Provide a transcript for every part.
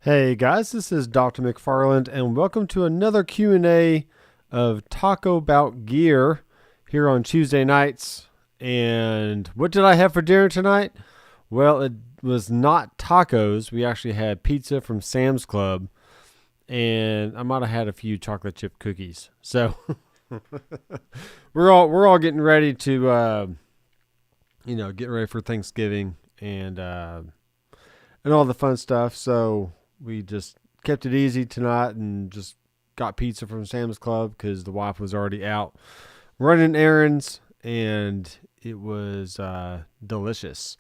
Hey guys, this is Doctor McFarland, and welcome to another Q&A of Tac-0-Bout gear here on Tuesday nights. And what did I have for dinner tonight? Well, it was not tacos. We actually had pizza from Sam's Club, and I might have had a few chocolate chip cookies. So we're all getting ready to get ready for Thanksgiving and all the fun stuff. So we just kept it easy tonight and just got pizza from Sam's Club because the wife was already out running errands, and it was delicious.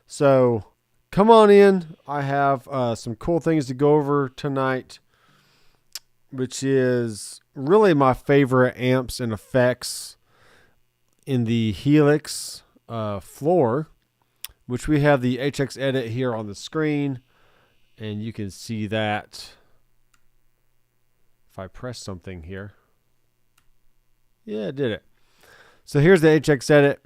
So come on in. I have some cool things to go over tonight, which is really my favorite amps and effects in the Helix floor, which we have the HX Edit here on the screen. And you can see that if I press something here. Yeah, it did it. So here's the HX Edit.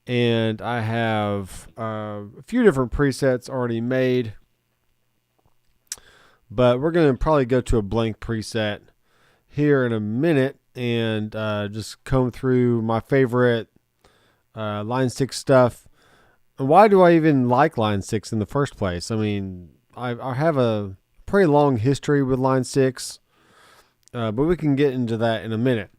And I have a few different presets already made. But we're going to probably go to a blank preset here in a minute and just comb through my favorite Line 6 stuff. And why do I even like Line 6 in the first place? I mean, I have a pretty long history with Line 6, but we can get into that in a minute.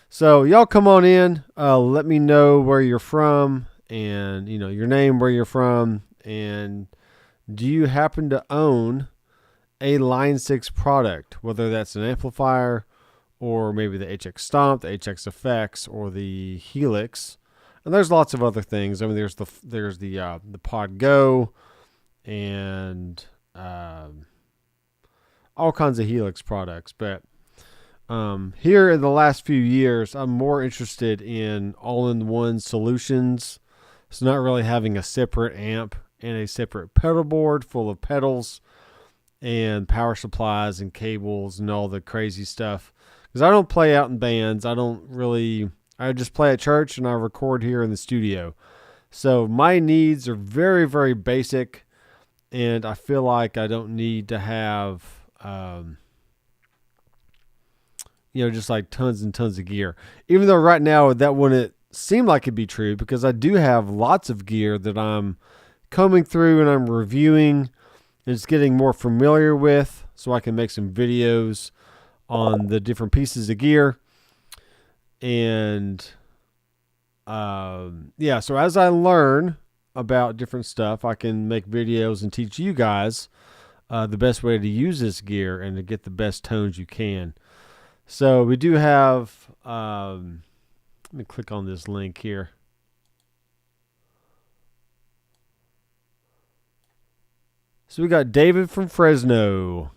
So y'all come on in. Let me know where you're from and, your name, where you're from, and do you happen to own a Line 6 product, whether that's an amplifier or maybe the HX Stomp, the HX Effects, or the Helix. And there's lots of other things. I mean, there's the Pod Go and all kinds of Helix products. But here in the last few years, I'm more interested in all-in-one solutions. It's not really having a separate amp and a separate pedal board full of pedals and power supplies and cables and all the crazy stuff. Because I don't play out in bands. I just play at church and I record here in the studio. So my needs are very, very basic. And I feel like I don't need to have, just like tons and tons of gear. Even though right now that wouldn't seem like it'd be true, because I do have lots of gear that I'm combing through and I'm reviewing and just getting more familiar with so I can make some videos on the different pieces of gear. And, so as I learn about different stuff, I can make videos and teach you guys the best way to use this gear and to get the best tones you can. So we do have, let me click on this link here. So we got David from Fresno.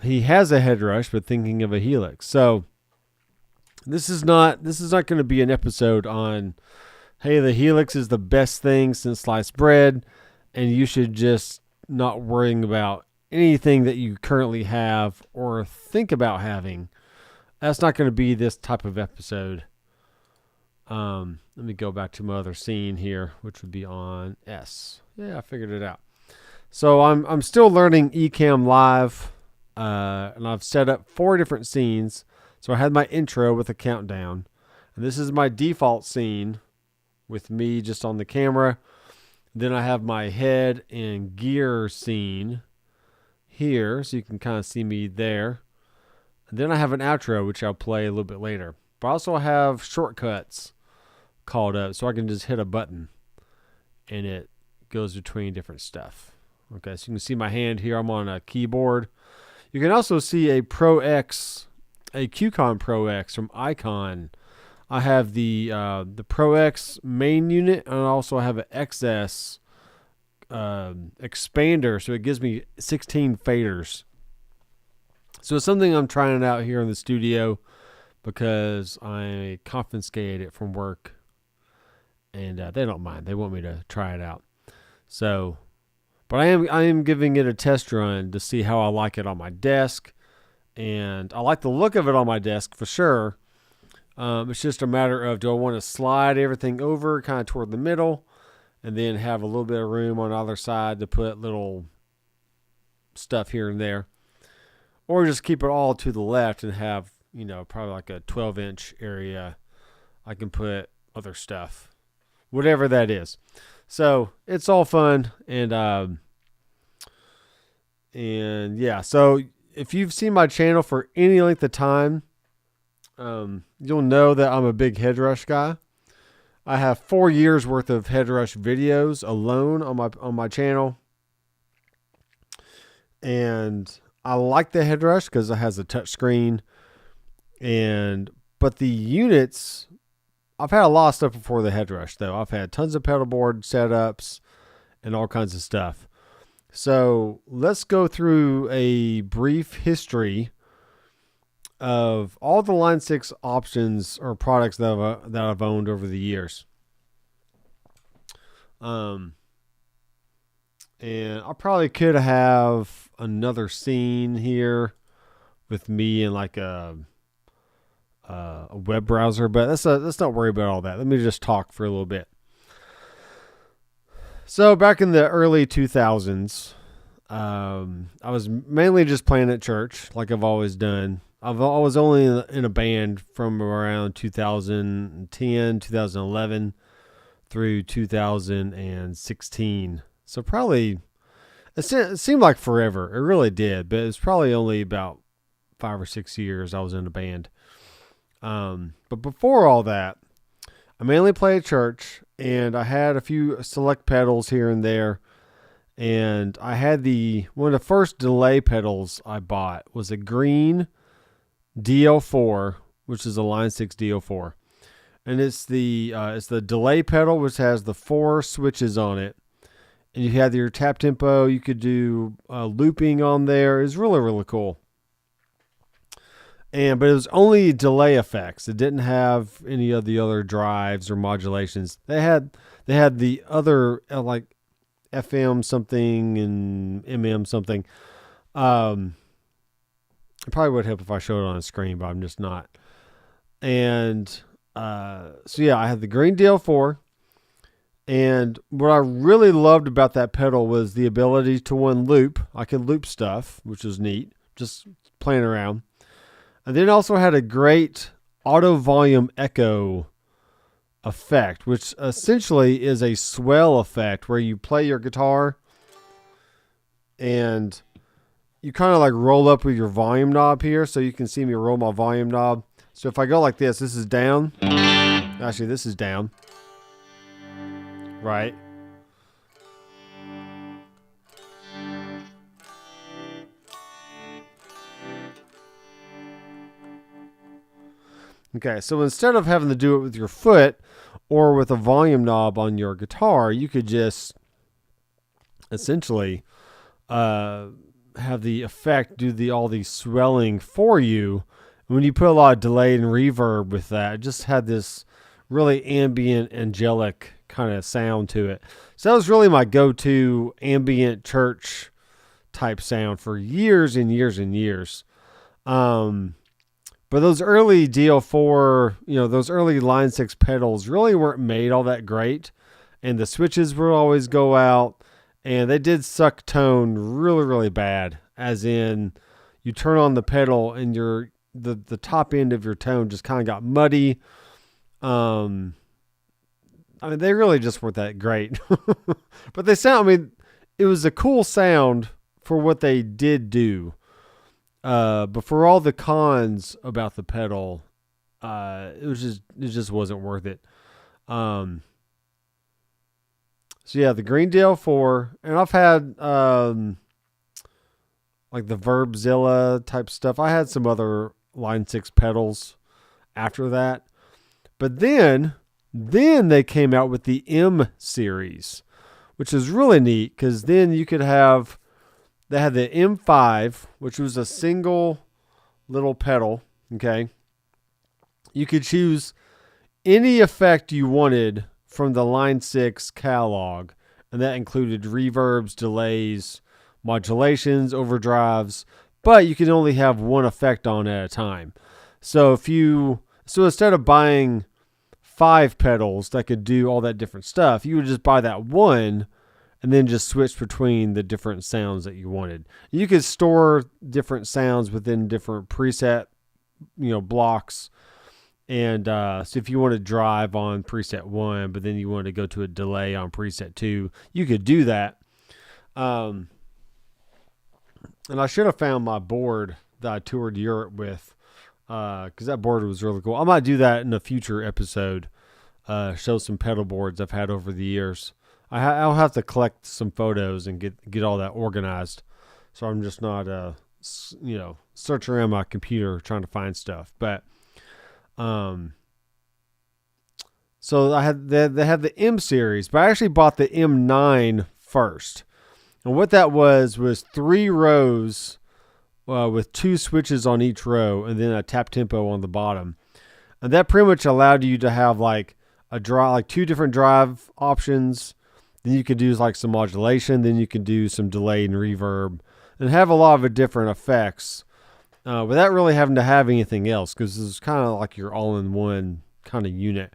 He has a Headrush, but thinking of a Helix. So this is not going to be an episode on, hey, the Helix is the best thing since sliced bread, and you should just not worrying about anything that you currently have or think about having. That's not going to be this type of episode. Let me go back to my other scene here, which would be on S. Yeah, I figured it out. So I'm still learning ECAM Live, and I've set up 4 different scenes. So I had my intro with a countdown, and this is my default scene with me just on the camera. Then I have my head and gear scene here, so you can kind of see me there. And then I have an outro, which I'll play a little bit later. But I also have shortcuts called up, so I can just hit a button, and it goes between different stuff. Okay, so you can see my hand here. I'm on a keyboard. You can also see a QCon Pro X from Icon. I have the Pro X main unit, and I also have an XS expander, so it gives me 16 faders. So it's something I'm trying out here in the studio because I confiscated it from work, and they don't mind. They want me to try it out. So, but I am giving it a test run to see how I like it on my desk, and I like the look of it on my desk for sure. It's just a matter of, do I want to slide everything over kind of toward the middle and then have a little bit of room on either side to put little stuff here and there. Or just keep it all to the left and have, probably like a 12-inch area I can put other stuff, whatever that is. So it's all fun. And yeah, so if you've seen my channel for any length of time, you'll know that I'm a big Headrush guy. I have 4 years worth of Headrush videos alone on my channel. And I like the Headrush because it has a touch screen. But the units, I've had a lot of stuff before the Headrush though. I've had tons of pedal board setups and all kinds of stuff. So let's go through a brief history of all the Line 6 options or products that I've owned over the years. And I probably could have another scene here with me in like a web browser, but let's not worry about all that. Let me just talk for a little bit. So back in the early 2000s, I was mainly just playing at church like I've always done. I was only in a band from around 2010, 2011 through 2016. So probably, it seemed like forever. It really did, but it's probably only about 5 or 6 years I was in a band. But before all that, I mainly played church, and I had a few select pedals here and there. And I had one of the first delay pedals I bought was a green DL4, which is a Line 6 DL4. And it's the delay pedal, which has the 4 switches on it. And you had your tap tempo. You could do looping on there. It was really, really cool. But it was only delay effects. It didn't have any of the other drives or modulations. They had the other like FM something and MM something. It probably would help if I showed it on a screen, but I'm just not. And so yeah, I had the green DL4. And what I really loved about that pedal was the ability to loop. I could loop stuff, which was neat, just playing around. And then also had a great auto volume echo effect, which essentially is a swell effect where you play your guitar and you kind of like roll up with your volume knob here. So you can see me roll my volume knob. So if I go like this is down. Actually, this is down. Right. Okay, so instead of having to do it with your foot or with a volume knob on your guitar, you could just essentially have the effect do all the swelling for you. When you put a lot of delay and reverb with that, it just had this really ambient, angelic kind of sound to it. So that was really my go-to ambient church type sound for years and years and years. But those early DL4, those early Line 6 pedals really weren't made all that great. And the switches would always go out. And they did suck tone really, really bad. As in, you turn on the pedal and the top end of your tone just kind of got muddy. I mean, they really just weren't that great. But it was a cool sound for what they did do. But for all the cons about the pedal, it just wasn't worth it. So yeah, the green DL4, and I've had like the Verbzilla type stuff. I had some other Line 6 pedals after that, but then they came out with the M series, which is really neat because then you could have. They had the M5, which was a single little pedal, okay? You could choose any effect you wanted from the Line 6 catalog, and that included reverbs, delays, modulations, overdrives, but you can only have one effect on at a time. So instead of buying 5 pedals that could do all that different stuff. You would just buy that one and then just switch between the different sounds that you wanted. You could store different sounds within different preset, blocks. And so if you want to drive on preset 1, but then you want to go to a delay on preset 2, you could do that. And I should have found my board that I toured Europe with, because that board was really cool. I might do that in a future episode, show some pedal boards I've had over the years. I'll have to collect some photos and get all that organized, so I'm just not searching around my computer trying to find stuff. But so they had the M series, but I actually bought the M9 first, and what that was 3 rows with 2 switches on each row, and then a tap tempo on the bottom, and that pretty much allowed you to have like 2 different drive options. Then you could do like some modulation. Then you could do some delay and reverb, and have a lot of different effects without really having to have anything else, because it's kind of like your all-in-one kind of unit.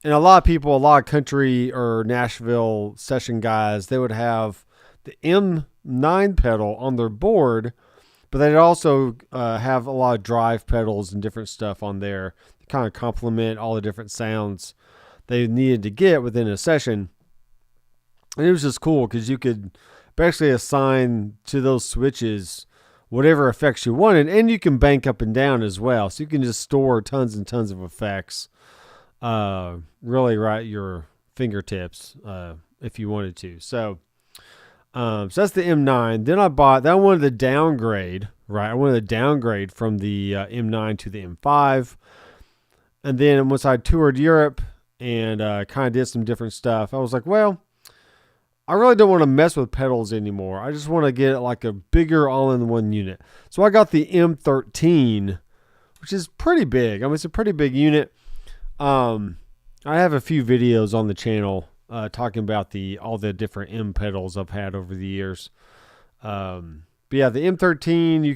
And a lot of country or Nashville session guys, they would have the M9 pedal on their board, but they'd also have a lot of drive pedals and different stuff on there to kind of complement all the different sounds they needed to get within a session. And it was just cool because you could basically assign to those switches whatever effects you wanted, and you can bank up and down as well. So you can just store tons and tons of effects, really right at your fingertips if you wanted to. So that's the M9. Then I wanted the downgrade, right? I wanted the downgrade from the M9 to the M5. And then once I toured Europe and kind of did some different stuff, I was like, well, I really don't want to mess with pedals anymore. I just want to get like a bigger all-in-one unit. So I got the M13, which is pretty big. I mean, it's a pretty big unit. I have a few videos on the channel talking about all the different M pedals I've had over the years. But yeah, the M13, you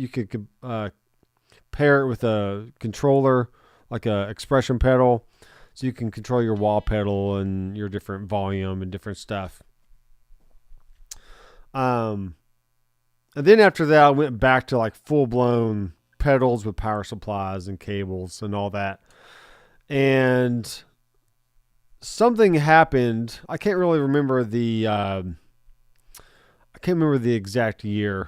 could pair it with a controller, like a expression pedal. So you can control your wah pedal and your different volume and different stuff. And then after that, I went back to like full-blown pedals with power supplies and cables and all that. And something happened. I can't really remember the exact year.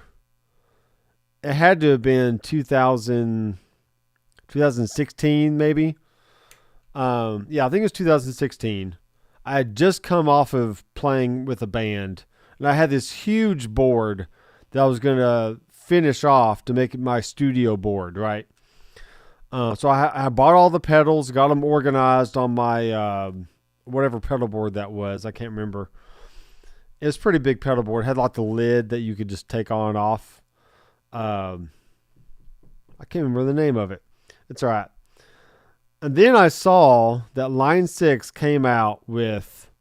It had to have been 2016 maybe. I think it was 2016. I had just come off of playing with a band, and I had this huge board that I was going to finish off to make it my studio board, right? So I bought all the pedals, got them organized on my whatever pedal board that was. I can't remember. It was a pretty big pedal board. It had like the lid that you could just take on and off. I can't remember the name of it. It's all right. And then I saw that Line 6 came out with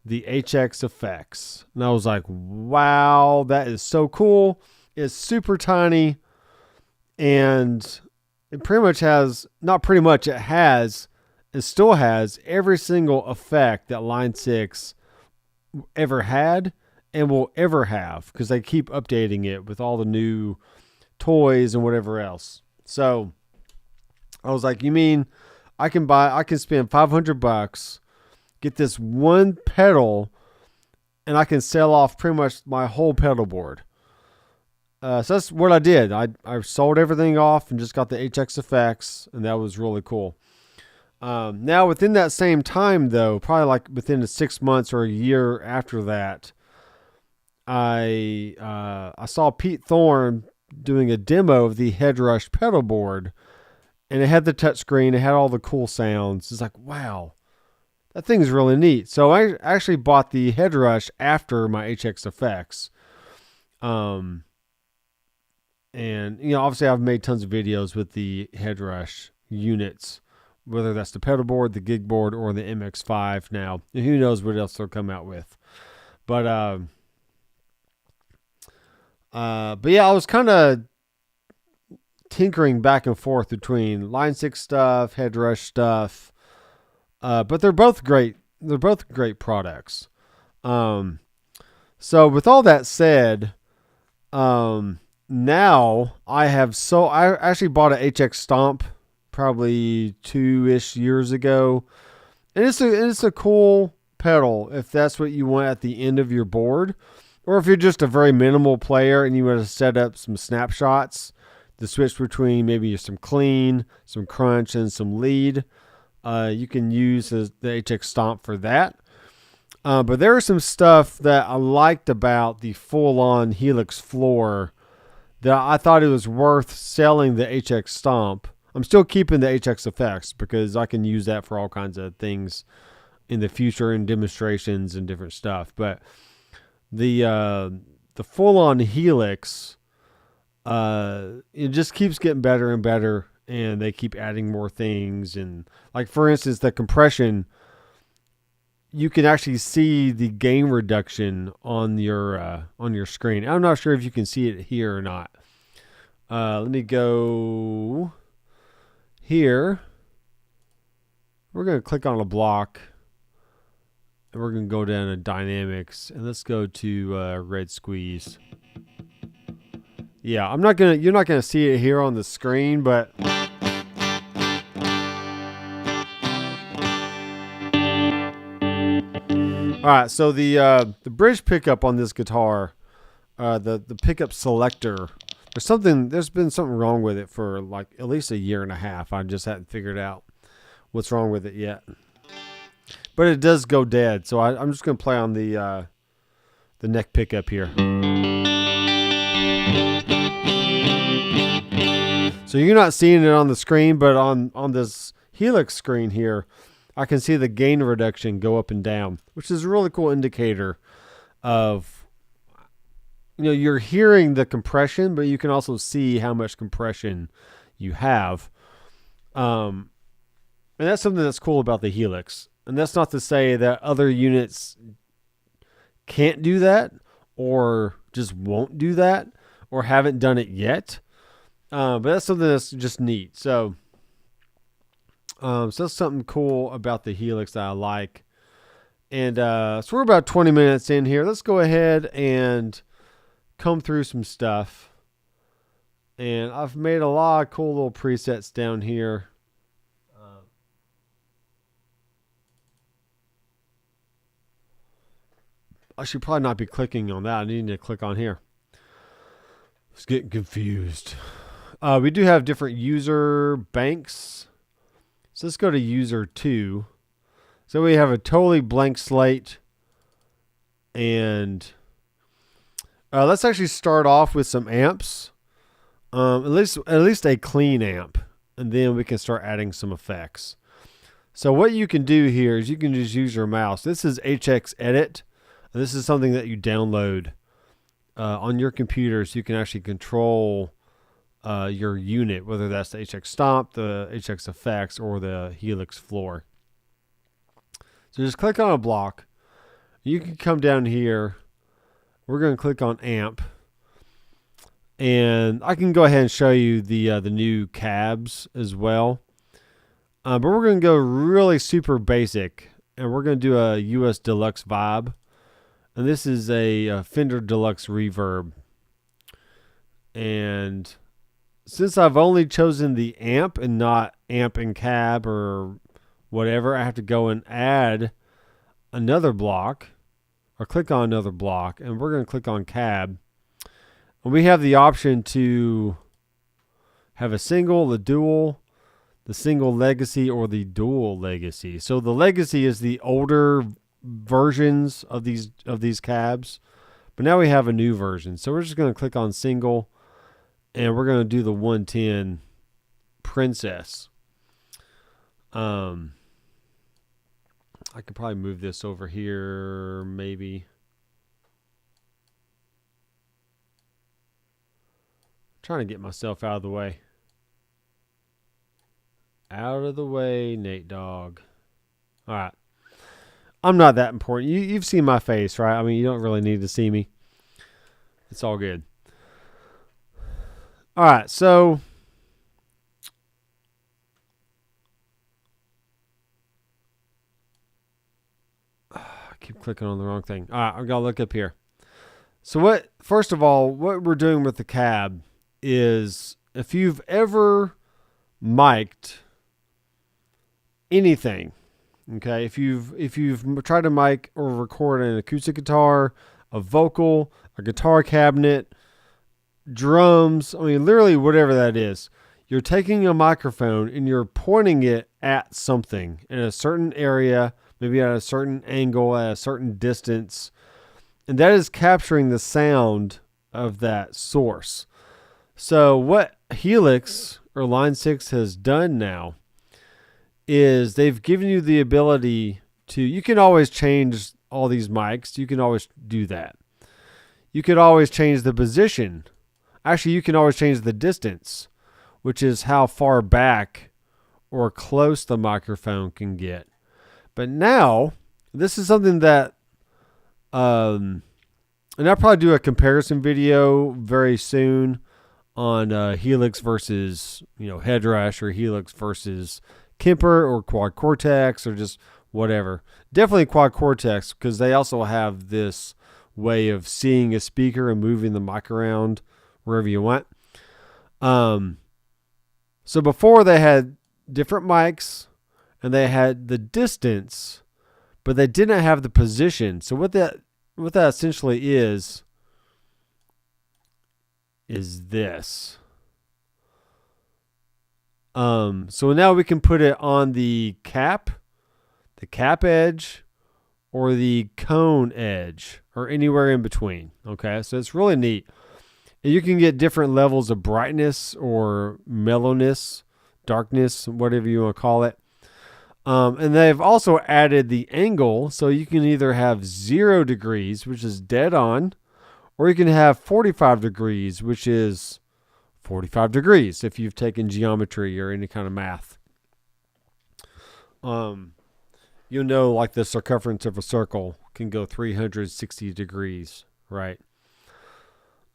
the HX effects. And I was like, wow, that is so cool. It's super tiny. And it pretty much has, not pretty much, it still has every single effect that Line 6 ever had and will ever have, because they keep updating it with all the new toys and whatever else. So I was like, you mean I can spend $500, get this one pedal, and I can sell off pretty much my whole pedal board. So that's what I did. I sold everything off and just got the HX effects, and that was really cool. Now within that same time though, probably like within the 6 months or a year after that, I saw Pete Thorne doing a demo of the Headrush pedal board. And it had the touchscreen. It had all the cool sounds. It's like, wow, that thing's really neat. So I actually bought the Headrush after my HX effects. And, obviously I've made tons of videos with the Headrush units, whether that's the pedal board, the gig board, or the MX5 now. And who knows what else they'll come out with. But yeah, I was kind of tinkering back and forth between Line 6 stuff, Headrush stuff, But they're both great. They're both great products. So with all that said, now I actually bought a HX Stomp probably 2-ish years ago. And it's a cool pedal if that's what you want at the end of your board. Or if you're just a very minimal player and you want to set up some snapshots to switch between maybe some clean, some crunch, and some lead, you can use the HX Stomp for that. But there is some stuff that I liked about the full-on Helix floor that I thought it was worth selling the HX Stomp. I'm still keeping the HX effects because I can use that for all kinds of things in the future in demonstrations and different stuff. But the full-on Helix, it just keeps getting better and better, and they keep adding more things. And like for instance, the compression, you can actually see the gain reduction on your screen. I'm not sure if you can see it here or not. Let me go here. We're going to click on a block, and we're going to go down to dynamics, and let's go to red squeeze. Yeah, you're not gonna see it here on the screen, but all right. So the bridge pickup on this guitar, the pickup selector, there's been something wrong with it for like at least a year and a half. I just hadn't figured out what's wrong with it yet. But it does go dead, so I'm just gonna play on the neck pickup here. So you're not seeing it on the screen, but on this Helix screen here, I can see the gain reduction go up and down, which is a really cool indicator of, you're hearing the compression, but you can also see how much compression you have. And that's something that's cool about the Helix. And that's not to say that other units can't do that or just won't do that or haven't done it yet. But that's something that's just neat. So that's something cool about the Helix that I like. And so we're about 20 minutes in here. Let's go ahead and comb through some stuff. And I've made a lot of cool little presets down here. I should probably not be clicking on that. I need to click on here. I was getting confused. We do have different user banks. So let's go to user 2. So we have a totally blank slate. And let's actually start off with some amps. At least a clean amp. And then we can start adding some effects. So what you can do here is you can just use your mouse. This is HX Edit. And this is something that you download on your computer, so you can actually control your unit, whether that's the HX Stomp, the HX Effects, or the Helix floor. So just click on a block. You can come down here. We're going to click on Amp. And I can go ahead and show you the new cabs as well. But we're going to go really super basic. And we're going to do a US Deluxe vibe. And this is a Fender Deluxe Reverb. And since I've only chosen the amp and not amp and cab or whatever, I have to go and add another block or click on another block. And we're going to click on cab. And we have the option to have a single, the dual, the single legacy, or the dual legacy. So the legacy is the older versions of these cabs, but now we have a new version. So we're just going to click on single, and we're going to do the 110 Princess. I could probably move this over here, maybe. I'm trying to get myself out of the way. Out of the way, Nate Dogg. All right. I'm not that important. You've seen my face, right? I mean, you don't really need to see me. It's all good. All right, so keep clicking on the wrong thing. All right, I'm going to look up here. So first of all, what we're doing with the cab is if you've ever mic'd anything, okay, if you've tried to mic or record an acoustic guitar, a vocal, a guitar cabinet, drums, I mean, literally whatever that is, you're taking a microphone and you're pointing it at something in a certain area, maybe at a certain angle, at a certain distance, and that is capturing the sound of that source. So what Helix or Line 6 has done now is they've given you the ability to, you can always change all these mics. You can always do that. You could always change the position. Actually, you can always change the distance, which is how far back or close the microphone can get. But now, this is something that, and I'll probably do a comparison video very soon on Helix versus, Headrush, or Helix versus Kemper or Quad Cortex, or just whatever. Definitely Quad Cortex, because they also have this way of seeing a speaker and moving the mic around wherever you want. So before they had different mics and they had the distance, but they didn't have the position. So what that essentially is this. So now we can put it on the cap edge, or the cone edge, or anywhere in between. Okay, so it's really neat. And you can get different levels of brightness or mellowness, darkness, whatever you want to call it. And they've also added the angle, so you can either have 0 degrees, which is dead on, or you can have 45 degrees, which is 45 degrees if you've taken geometry or any kind of math. You'll know, like, the circumference of a circle can go 360 degrees, right?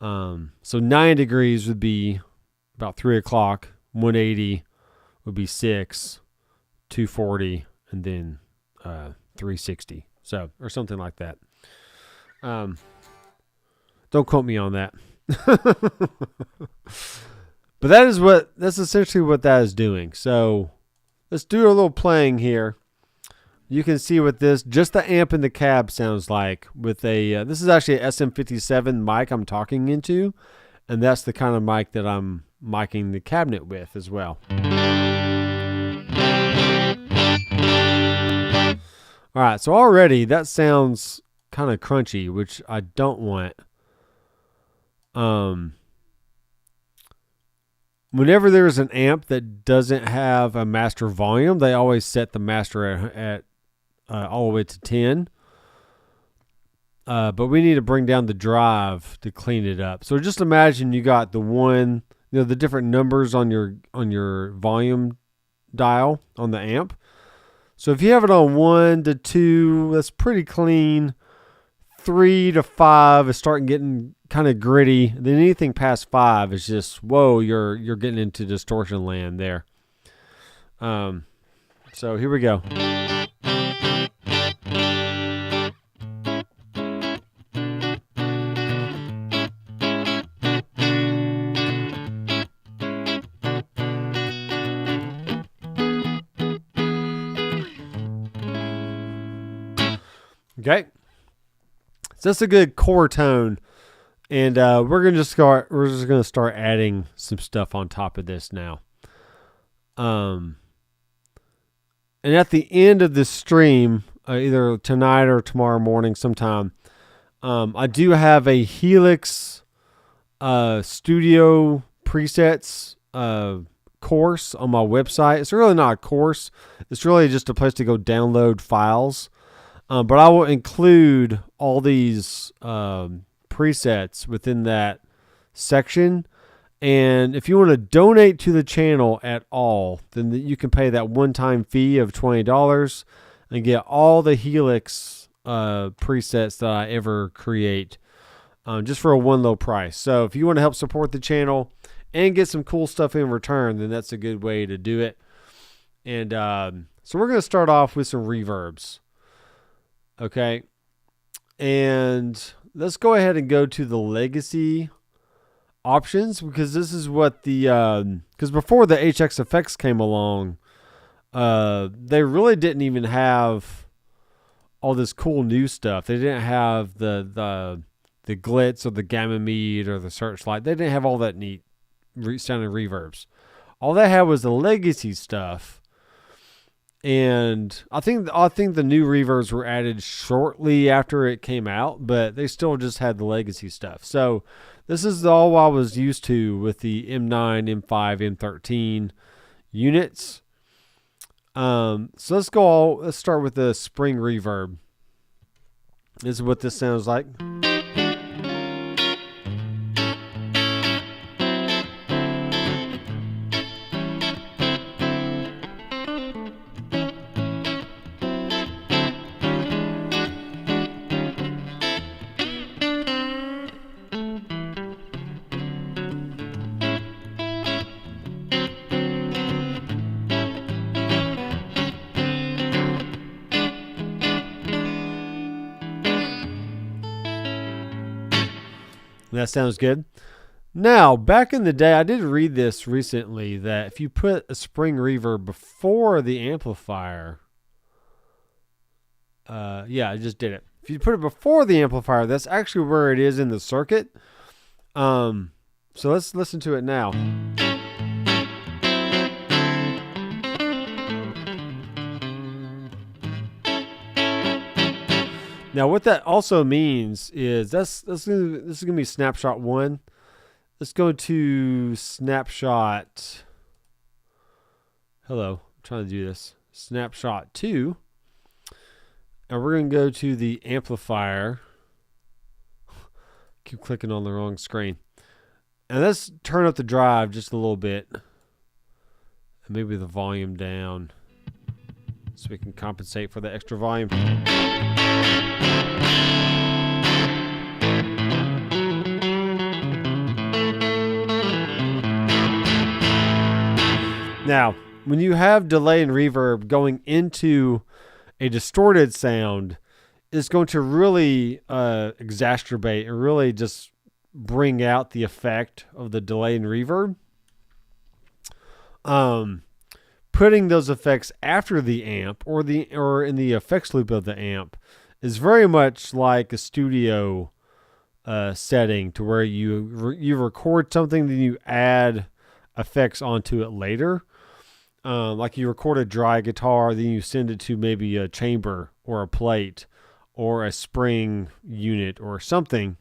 So 9 degrees would be about 3 o'clock, 180 would be 6, 240, and then 360. So, or something like that. Don't quote me on that. But that's essentially what that is doing. So let's do a little playing here. You can see what just the amp in the cab sounds like with this is actually an SM57 mic I'm talking into, and that's the kind of mic that I'm micing the cabinet with as well. All right, so already that sounds kind of crunchy, which I don't want. Whenever there's an amp that doesn't have a master volume, they always set the master at all the way to 10. But we need to bring down the drive to clean it up. So just imagine you got the different numbers on your volume dial on the amp. So if you have it on 1 to 2, that's pretty clean. 3 to 5 is starting getting kind of gritty. Then anything past 5 is just, whoa, you're getting into distortion land there. So here we go. Okay, so that's a good core tone, and we're just gonna start adding some stuff on top of this now. And at the end of this stream, either tonight or tomorrow morning sometime, I do have a Helix Studio Presets course on my website. It's really not a course; it's really just a place to go download files. But I will include all these presets within that section. And if you want to donate to the channel at all, then you can pay that one-time fee of $20 and get all the Helix presets that I ever create just for a one low price. So if you want to help support the channel and get some cool stuff in return, then that's a good way to do it. And so we're going to start off with some reverbs. Okay, And let's go ahead and go to the legacy options, because this is what the because before the HX effects came along, they really didn't even have all this cool new stuff. They didn't have the glitz or the gamma mead or the searchlight. They didn't have all that neat sounding reverbs. All they had was the legacy stuff. And I think the new reverbs were added shortly after it came out, but they still just had the legacy stuff. So this is all I was used to with the M9, M5, M13 units. So let's start with the spring reverb. This is what this sounds like. That sounds good. Now, back in the day, I did read this recently, that if you put a spring reverb before the amplifier, yeah, I just did it. If you put it before the amplifier, that's actually where it is in the circuit. So let's listen to it now. Now, what that also means is this is gonna be snapshot 1. Let's go to snapshot. Hello, I'm trying to do this. Snapshot 2, and we're gonna go to the amplifier. Keep clicking on the wrong screen, and let's turn up the drive just a little bit, and maybe the volume down, so we can compensate for the extra volume. Now, when you have delay and reverb going into a distorted sound, it's going to really exacerbate and really just bring out the effect of the delay and reverb. Putting those effects after the amp or in the effects loop of the amp is very much like a studio setting, to where you record something, then you add effects onto it later. Like you record a dry guitar, then you send it to maybe a chamber or a plate or a spring unit or something.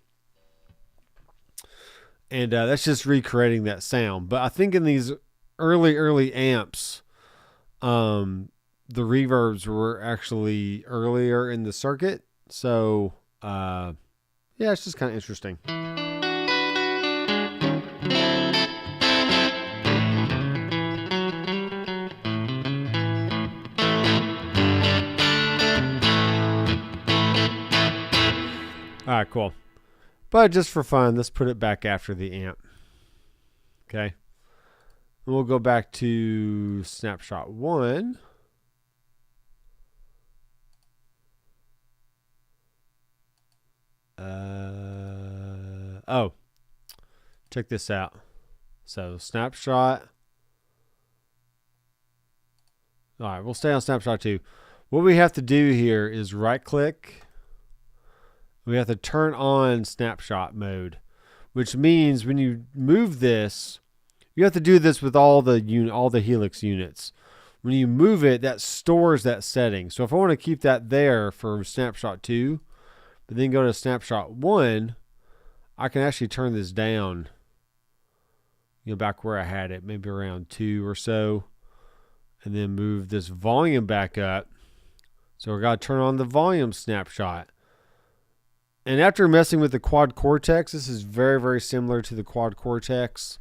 And that's just recreating that sound. But I think in these early amps, the reverbs were actually earlier in the circuit. So, yeah, it's just kind of interesting. All right, cool. But just for fun, let's put it back after the amp. Okay. And we'll go back to snapshot 1. Oh, check this out. So snapshot. All right, we'll stay on snapshot 2. What we have to do here is right click. We have to turn on snapshot mode, which means when you move this, you have to do this with all the Helix units. When you move it, that stores that setting. So if I want to keep that there for snapshot 2, but then go to snapshot 1, I can actually turn this down, back where I had it, maybe around 2 or so, and then move this volume back up. So we got to turn on the volume snapshot. And after messing with the quad cortex, this is very, very similar to the quad cortex.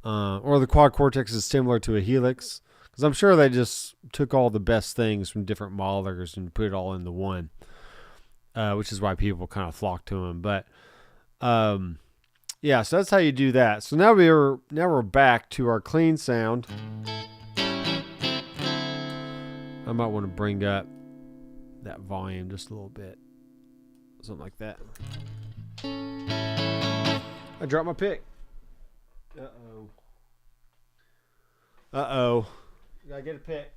Or the quad cortex is similar to a Helix. Because I'm sure they just took all the best things from different modelers and put it all into one. Which is why people kind of flock to them. But, yeah, so that's how you do that. So now we're back to our clean sound. I might want to bring up that volume just a little bit, Something like that. I dropped my pick. Uh-oh. Uh-oh. Gotta get a pick.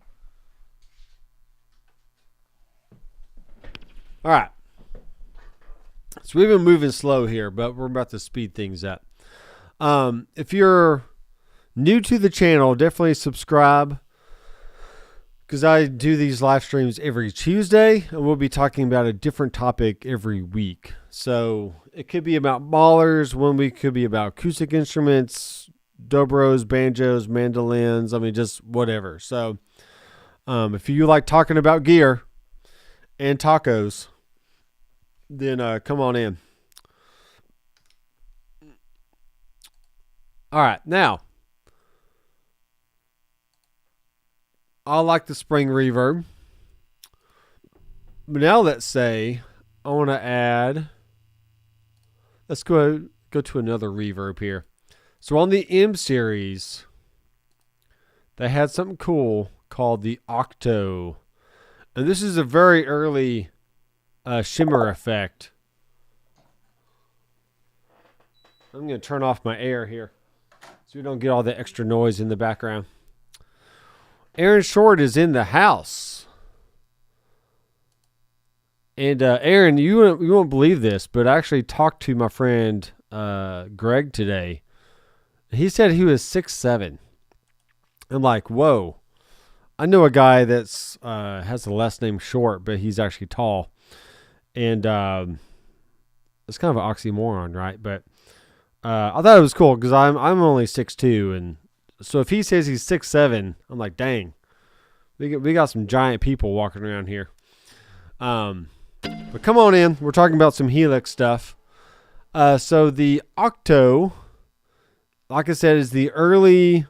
All right. So we've been moving slow here, but we're about to speed things up. If you're new to the channel, definitely subscribe, because I do these live streams every Tuesday, and we'll be talking about a different topic every week. So it could be about maulers. One week could be about acoustic instruments, dobros, banjos, mandolins. I mean, just whatever. So if you like talking about gear and tacos, then come on in. All right, now I like the spring reverb. But now let's say I want to add, let's go to another reverb here. So on the M series, they had something cool called the Octo. And this is a very early shimmer effect. I'm going to turn off my air here so we don't get all the extra noise in the background. Aaron Short is in the house. And Aaron, you won't believe this, but I actually talked to my friend Greg today. He said he was 6'7". I'm like, whoa. I know a guy that's has the last name Short, but he's actually tall. And it's kind of an oxymoron, right? But I thought it was cool because I'm only 6'2", and so if he says he's 6'7", I'm like, dang, we got some giant people walking around here. But come on in. We're talking about some Helix stuff. So the Octo, like I said, is the early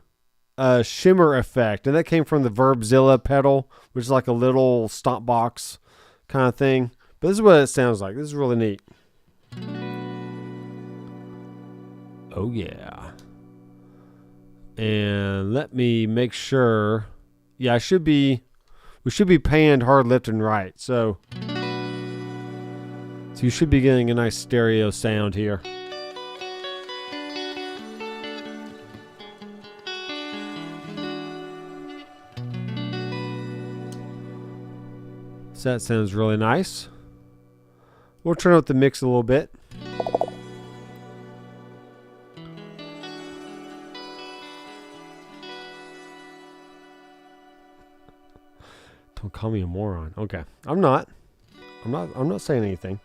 shimmer effect, and that came from the Verbzilla pedal, which is like a little stomp box kind of thing. But this is what it sounds like. This is really neat. Oh yeah. And let me make sure. Yeah, we should be panned hard left and right. So you should be getting a nice stereo sound here. So that sounds really nice. We'll turn up the mix a little bit. Don't call me a moron. Okay. I'm not saying anything.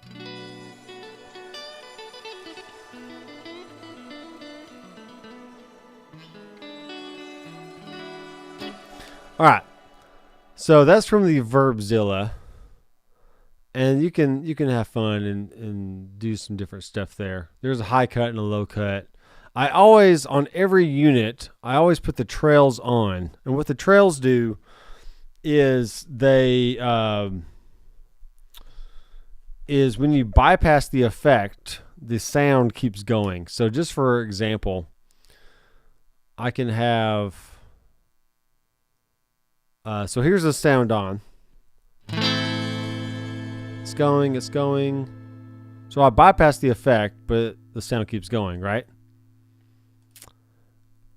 All right. So that's from the Verbzilla. And you can have fun and do some different stuff there. There's a high cut and a low cut. I always, on every unit, I always put the trails on. And what the trails do is they is when you bypass the effect, the sound keeps going. So just for example, I can have so here's the sound on. It's going. So I bypass the effect, but the sound keeps going, right?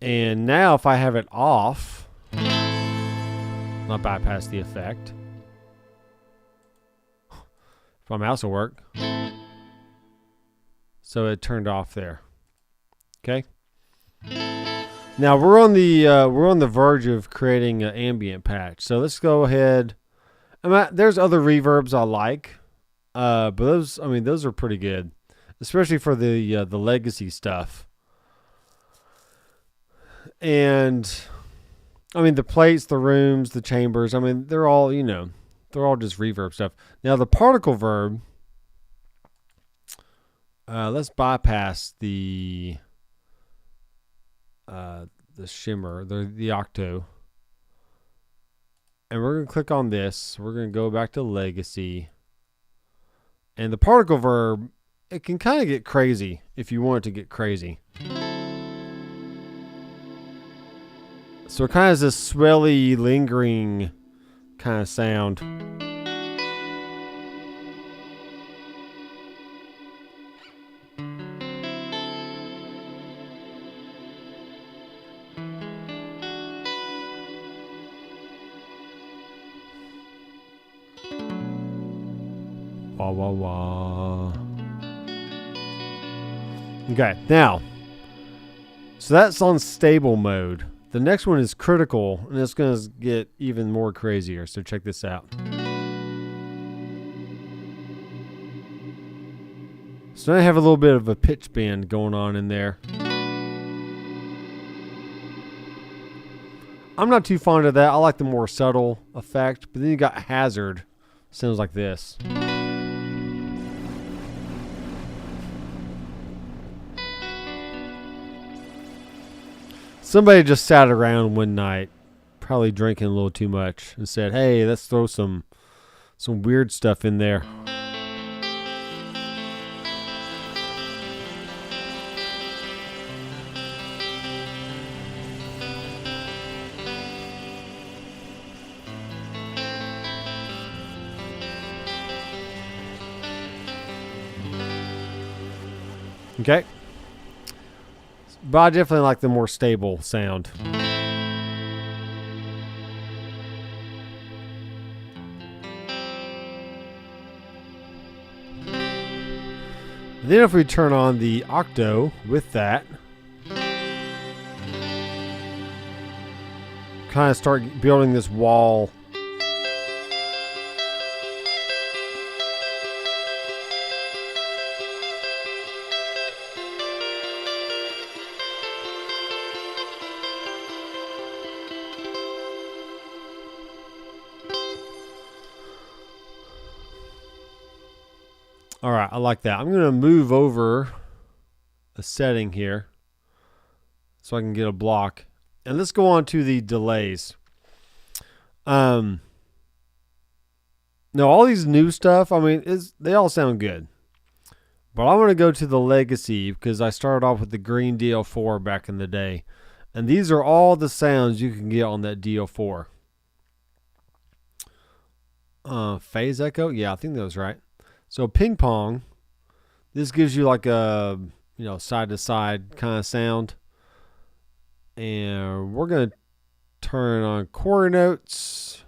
And now if I have it off, not bypass the effect. If my mouse will work. So it turned off there. Okay. Now we're on the verge of creating an ambient patch. So let's go ahead. There's other reverbs I like, but those are pretty good, especially for the legacy stuff. And the plates, the rooms, the chambers. They're all just reverb stuff. Now the particle verb. Let's bypass the shimmer, the octo. And we're going to click on this. We're going to go back to legacy. And the particle verb, it can kind of get crazy if you want it to get crazy. So it kind of has this swelly, lingering kind of sound. Wah, wah, wah. Okay, now, so that's on stable mode. The next one is critical, and it's going to get even more crazier. So check this out. So now I have a little bit of a pitch bend going on in there. I'm not too fond of that. I like the more subtle effect. But then you got hazard. Sounds like this. Somebody just sat around one night, probably drinking a little too much, and said, hey, let's throw some weird stuff in there. Okay. But I definitely like the more stable sound. Then if we turn on the Octo with that, kind of start building this wall. All right, I like that. I'm going to move over a setting here so I can get a block. And let's go on to the delays. Now, all these new stuff, I mean, they all sound good. But I want to go to the legacy because I started off with the green DL4 back in the day. And these are all the sounds you can get on that DL4. Phase echo? Yeah, I think that was right. So ping pong, this gives you like a, side to side kind of sound. And we're going to turn on quarter notes,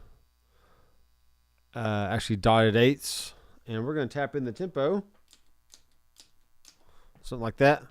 actually dotted eighths. And we're going to tap in the tempo. Something like that.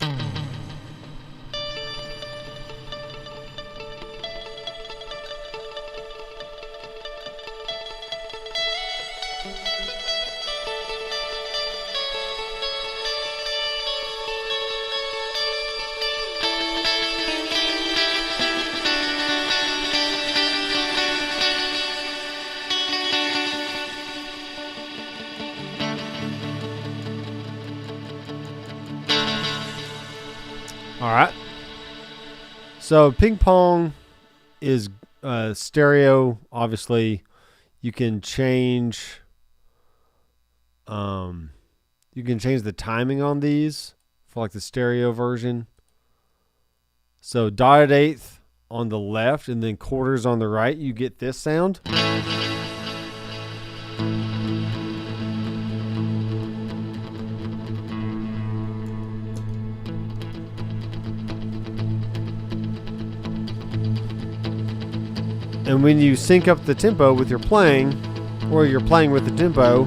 All right. So ping pong is stereo. Obviously, you can change. You can change the timing on these for like the stereo version. So dotted eighth on the left and then quarters on the right. You get this sound. And when you sync up the tempo with your playing, or you're playing with the tempo,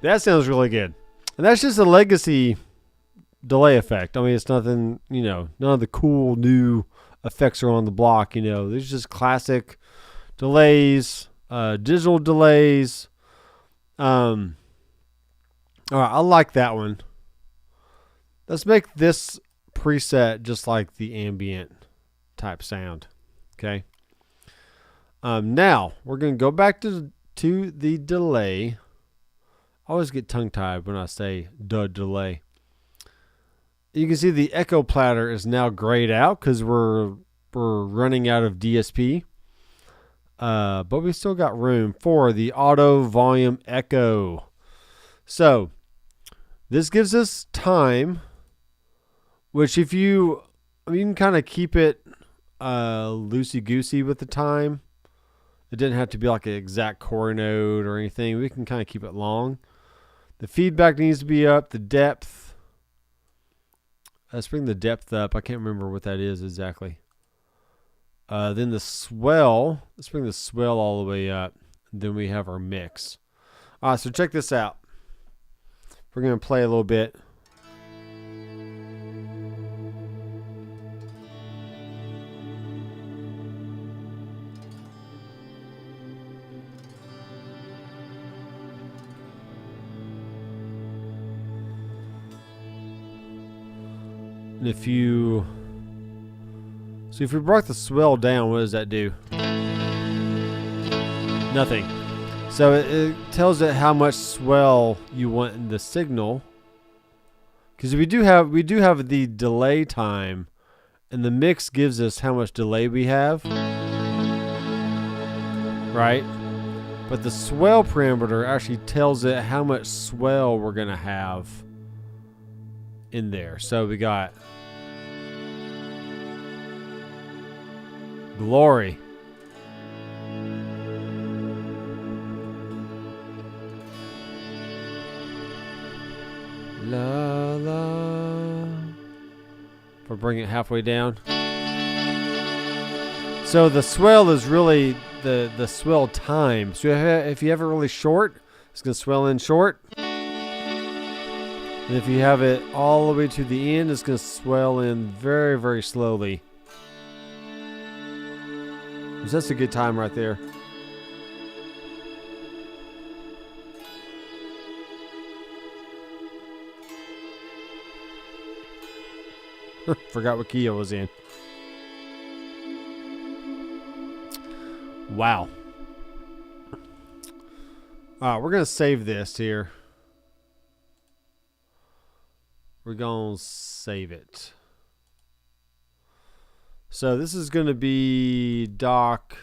that sounds really good. And that's just a legacy delay effect. I mean, it's nothing, none of the cool new effects are on the block, There's just classic delays, digital delays. All right, I like that one. Let's make this preset just like the ambient type sound. Okay. Now we're going to go back to the delay. I always get tongue-tied when I say the delay. You can see the echo platter is now grayed out because we're running out of DSP. But we still got room for the auto volume echo. So this gives us time, which if you can kind of keep it loosey-goosey with the time. It didn't have to be like an exact core node or anything. We can kind of keep it long. The feedback needs to be up. The depth. Let's bring the depth up. I can't remember what that is exactly. Then the swell. Let's bring the swell all the way up. And then we have our mix. All right, so check this out. We're going to play a little bit. And if we brought the swell down, what does that do? Nothing. So it tells it how much swell you want in the signal. Because we do have the delay time, and the mix gives us how much delay we have. Right? But the swell parameter actually tells it how much swell we're going to have in there. So we got glory. La la. If I bring it halfway down. So the swell is really the swell time. So if you have it really short, it's going to swell in short. And if you have it all the way to the end, it's going to swell in very, very slowly. So that's a good time right there. Forgot what key I was in. Wow. All right, we're going to save this here. We're going to save it. So this is going to be Doc,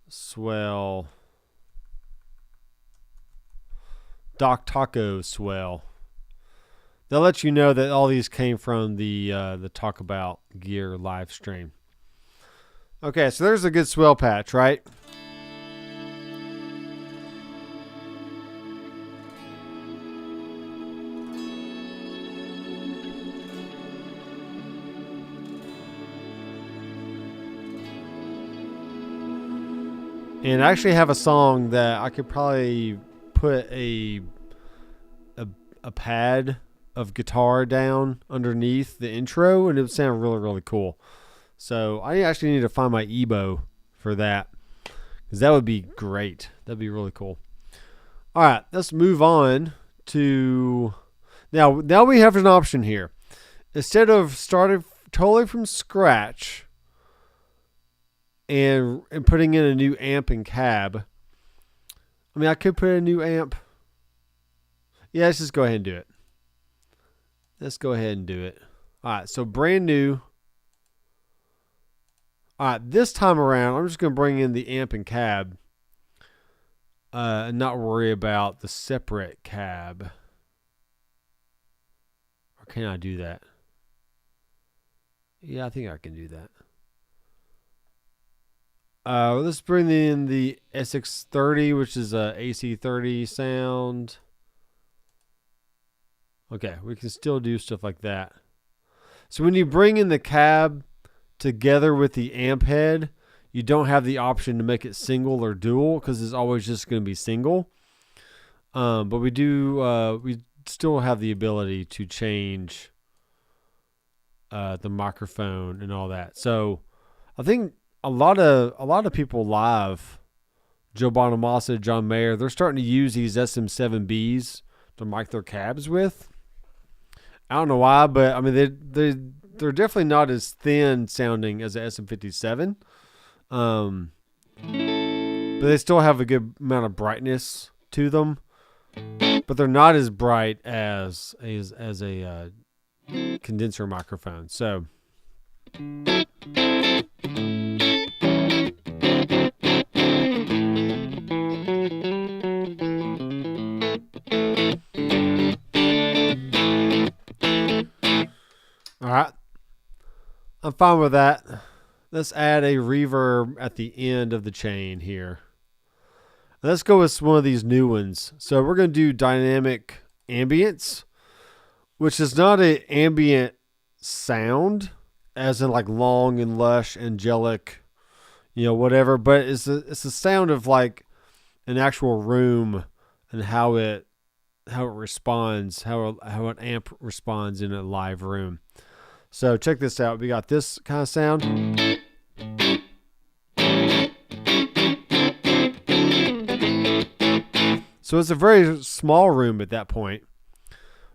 Swell, Doc Taco Swell. They'll let you know that all these came from the Talk-A-Bout Gear live stream. Okay, so there's a good swell patch, right? And I actually have a song that I could probably put a pad of guitar down underneath the intro, and it would sound really, really cool. So I actually need to find my EBO for that, because that would be great. That'd be really cool. All right, let's move on to now we have an option here. Instead of starting totally from scratch and putting in a new amp and cab, I mean, I could put in a new amp. Yeah, let's just go ahead and do it. Let's go ahead and do it. All right, so brand new. All right, this time around, I'm just going to bring in the amp and cab and not worry about the separate cab. Or can I do that? Yeah, I think I can do that. Let's bring in the SX30, which is a AC30 sound. Okay, we can still do stuff like that. So when you bring in the cab together with the amp head, you don't have the option to make it single or dual, because it's always just going to be single. But we do, we still have the ability to change the microphone and all that. So I think a lot of people live, Joe Bonamassa, John Mayer, they're starting to use these SM7Bs to mic their cabs with. I don't know why, but I mean they're definitely not as thin sounding as the SM57, but they still have a good amount of brightness to them. But they're not as bright as a condenser microphone. So all right, I'm fine with that. Let's add a reverb at the end of the chain here. Let's go with one of these new ones. So we're going to do dynamic ambience, which is not an ambient sound, as in like long and lush, angelic, whatever. But it's a sound of like an actual room and how it responds, how an amp responds in a live room. So check this out. We got this kind of sound. So it's a very small room at that point.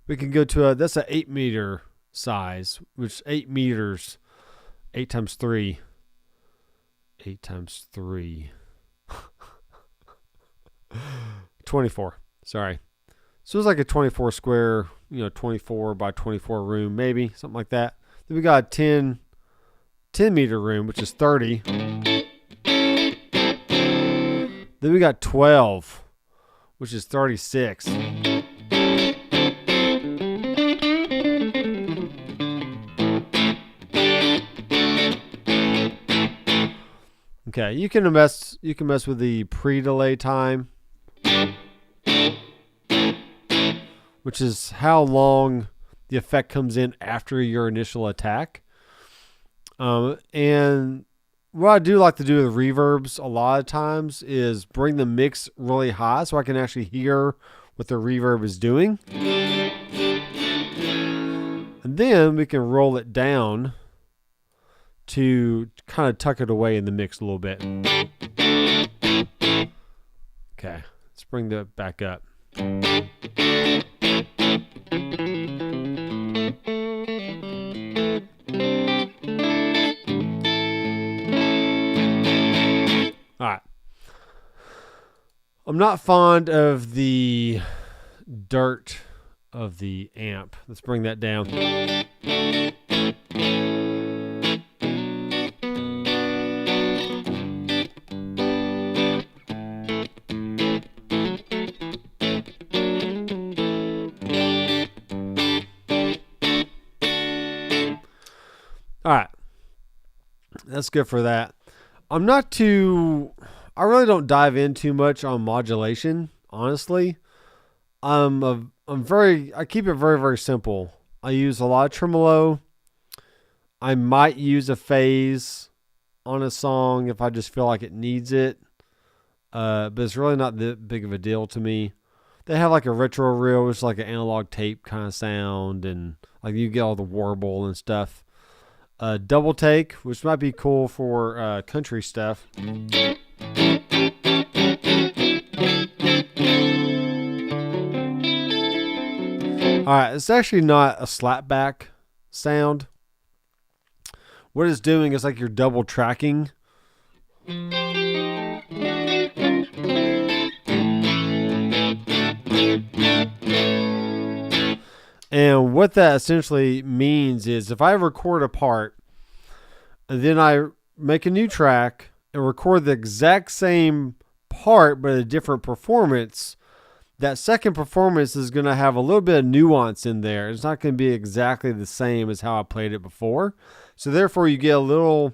We can go to that's an 8 meter size, which 8 meters, 8 times 3. 8 times 3. 24. Sorry. So it's like a 24 square, 24 by 24 room, maybe something like that. Then we got a 10 meter room, which is 30. Then we got 12, which is 36. Okay, you can mess with the pre-delay time, which is how long the effect comes in after your initial attack. And what I do like to do with reverbs a lot of times is bring the mix really high so I can actually hear what the reverb is doing. And then we can roll it down to kind of tuck it away in the mix a little bit. Okay, let's bring that back up. All right. I'm not fond of the dirt of the amp. Let's bring that down. All right. That's good for that. I really don't dive in too much on modulation, honestly. I keep it very, very simple. I use a lot of tremolo. I might use a phase on a song if I just feel like it needs it. But it's really not that big of a deal to me. They have like a retro reel, which is like an analog tape kind of sound, and like you get all the warble and stuff. Double take, which might be cool for country stuff. All right, it's actually not a slapback sound. What it's doing is like you're double tracking. And what that essentially means is if I record a part and then I make a new track and record the exact same part but a different performance, that second performance is going to have a little bit of nuance in there. It's not going to be exactly the same as how I played it before. So therefore you get a little,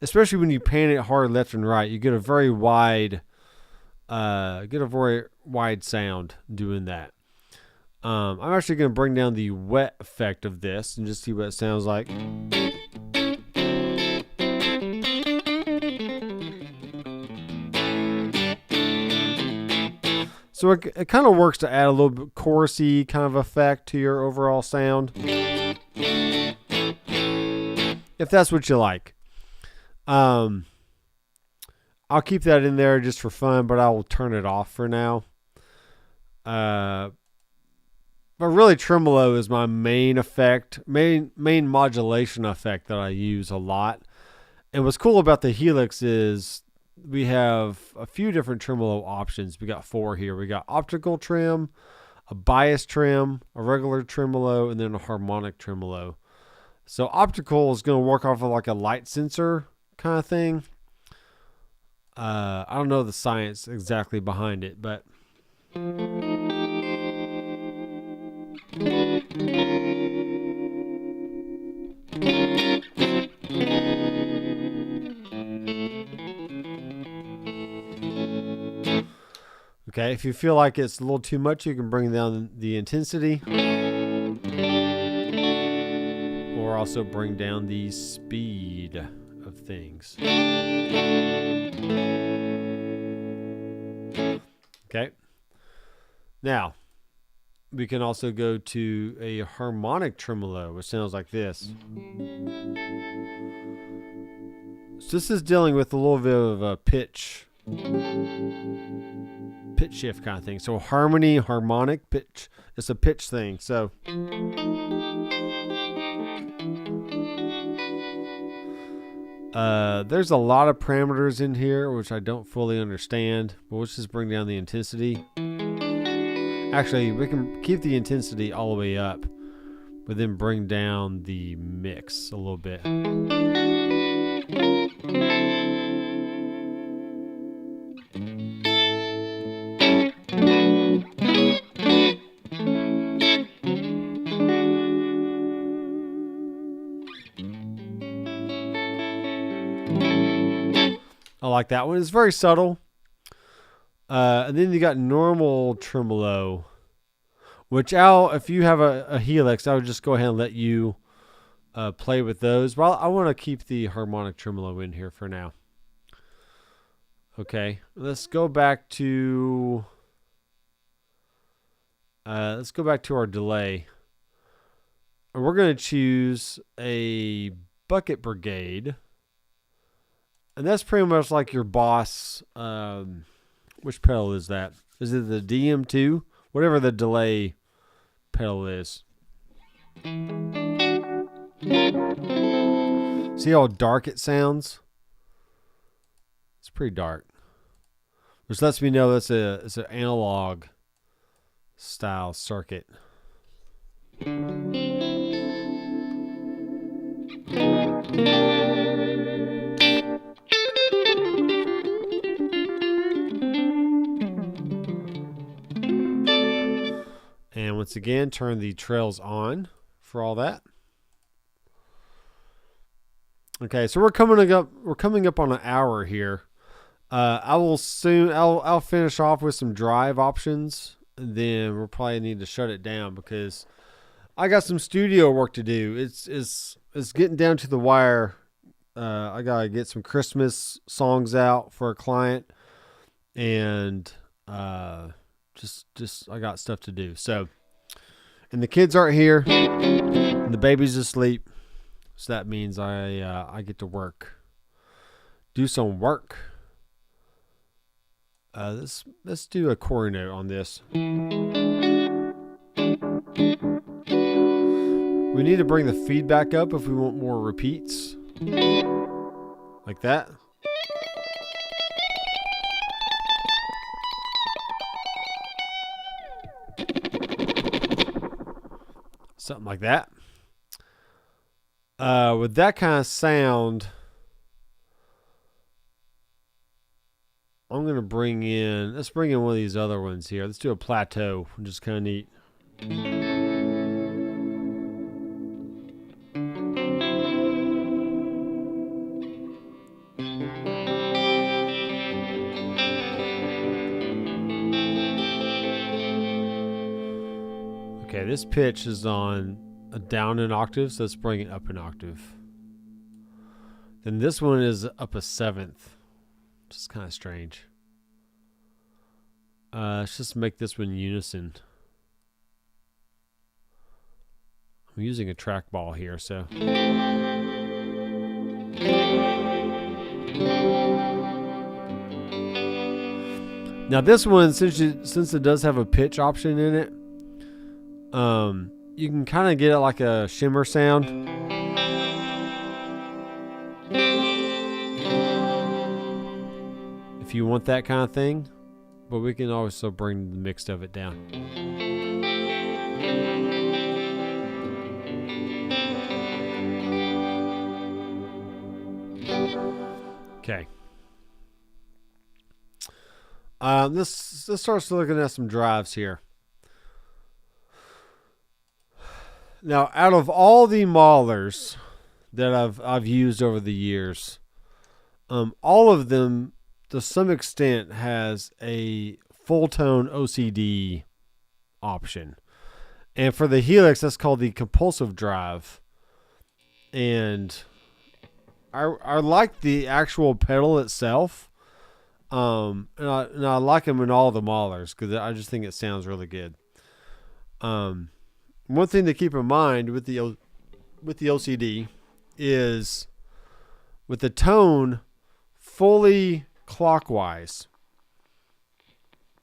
especially when you pan it hard left and right, you get a very wide sound doing that. I'm actually going to bring down the wet effect of this and just see what it sounds like. So it kind of works to add a little bit chorusy kind of effect to your overall sound, if that's what you like. I'll keep that in there just for fun, but I will turn it off for now. But really, tremolo is my main effect, main modulation effect that I use a lot. And what's cool about the Helix is we have a few different tremolo options. We got 4 here. We got optical trim, a bias trim, a regular tremolo, and then a harmonic tremolo. So optical is going to work off of like a light sensor kind of thing. I don't know the science exactly behind it, but okay, if you feel like it's a little too much, you can bring down the intensity, or also bring down the speed of things. Okay. Now, we can also go to a harmonic tremolo, which sounds like this. So this is dealing with a little bit of a pitch shift kind of thing. So harmony, harmonic, pitch. It's a pitch thing. So there's a lot of parameters in here which I don't fully understand, but let's just bring down the intensity. Actually, we can keep the intensity all the way up, but then bring down the mix a little bit. I like that one. It's very subtle. And then you got normal tremolo, which if you have a Helix, I would just go ahead and let you play with those. Well, I want to keep the harmonic tremolo in here for now. Okay, let's go back to our delay. And we're going to choose a bucket Brigade. And that's pretty much like your boss. Which pedal is that? Is it the DM2? Whatever the delay pedal is. See how dark it sounds? It's pretty dark. Which lets me know it's an analog style circuit. And once again, turn the trails on for all that. Okay, so we're coming up on an hour here. I'll finish off with some drive options, and then we'll probably need to shut it down because I got some studio work to do. It's getting down to the wire. I gotta get some Christmas songs out for a client, and just I got stuff to do. So, and the kids aren't here, and the baby's asleep. So that means I get to do some work. Let's do a chord note on this. We need to bring the feedback up if we want more repeats, like that. Something like that. With that kind of sound, I'm going to let's bring in one of these other ones here. Let's do a plateau, which is kind of neat. Okay, this pitch is on a down an octave, so let's bring it up an octave. Then this one is up a seventh, which is kind of strange. Let's just make this one unison. I'm using a trackball here, so. Now this one, since it does have a pitch option in it, you can kind of get it like a shimmer sound. If you want that kind of thing, but we can also bring the mix of it down. Okay. This starts looking at some drives here. Now, out of all the maulers that I've used over the years, all of them, to some extent, has a full tone OCD option. And for the Helix, that's called the compulsive drive. And I like the actual pedal itself. And I like them in all the maulers because I just think it sounds really good. One thing to keep in mind with the OCD is with the tone fully clockwise,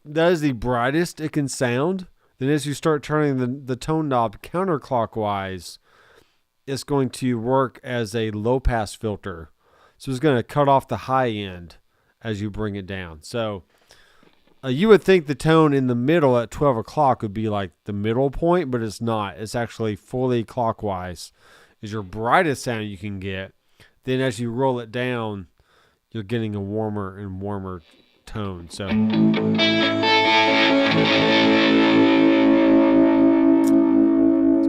that is the brightest it can sound. Then as you start turning the tone knob counterclockwise, it's going to work as a low pass filter. So it's going to cut off the high end as you bring it down. So you would think the tone in the middle at 12 o'clock would be like the middle point, but it's not. It's actually fully clockwise is your brightest sound you can get. Then as you roll it down, you're getting a warmer and warmer tone. So let's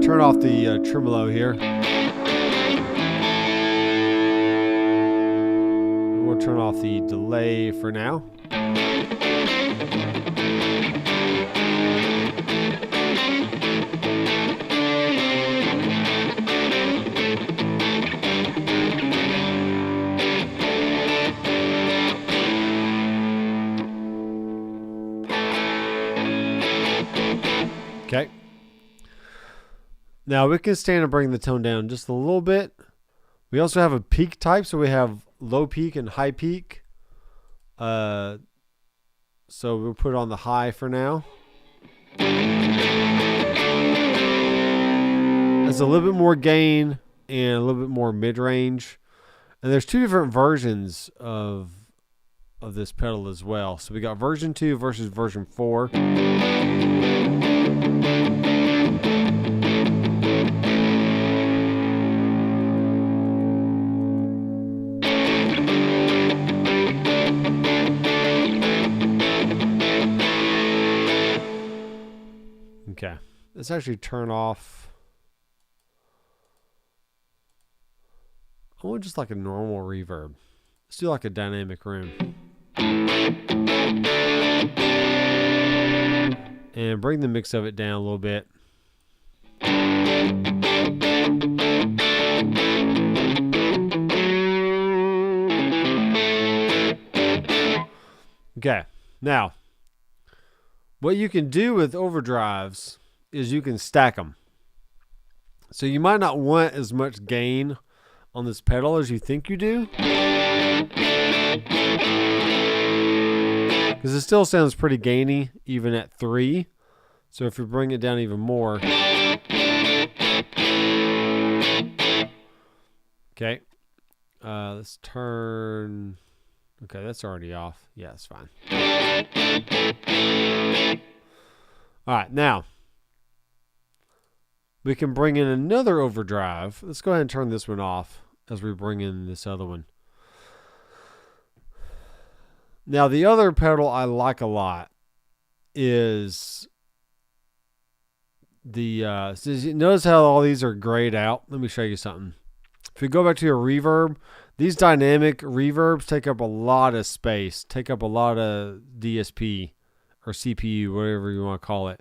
turn off the tremolo here. We'll turn off the delay for now. Okay. Now we can stand and bring the tone down just a little bit. We also have a peak type, so we have low peak and high peak. So we'll put on the high for now. It's a little bit more gain and a little bit more mid-range. And there's two different versions of this pedal as well. So we got version 2 versus version 4. Okay, let's actually turn off. I want just like a normal reverb. Let's do like a dynamic room. And bring the mix of it down a little bit. Okay, now what you can do with overdrives is you can stack them. So you might not want as much gain on this pedal as you think you do, because it still sounds pretty gainy even at 3. So if you bring it down even more. Okay. Let's turn. Okay, that's already off. Yeah, it's fine. All right, now we can bring in another overdrive. Let's go ahead and turn this one off as we bring in this other one. Now, the other pedal I like a lot is the, so notice how all these are grayed out. Let me show you something. If you go back to your reverb, these dynamic reverbs take up a lot of space, take up a lot of DSP or CPU, whatever you want to call it.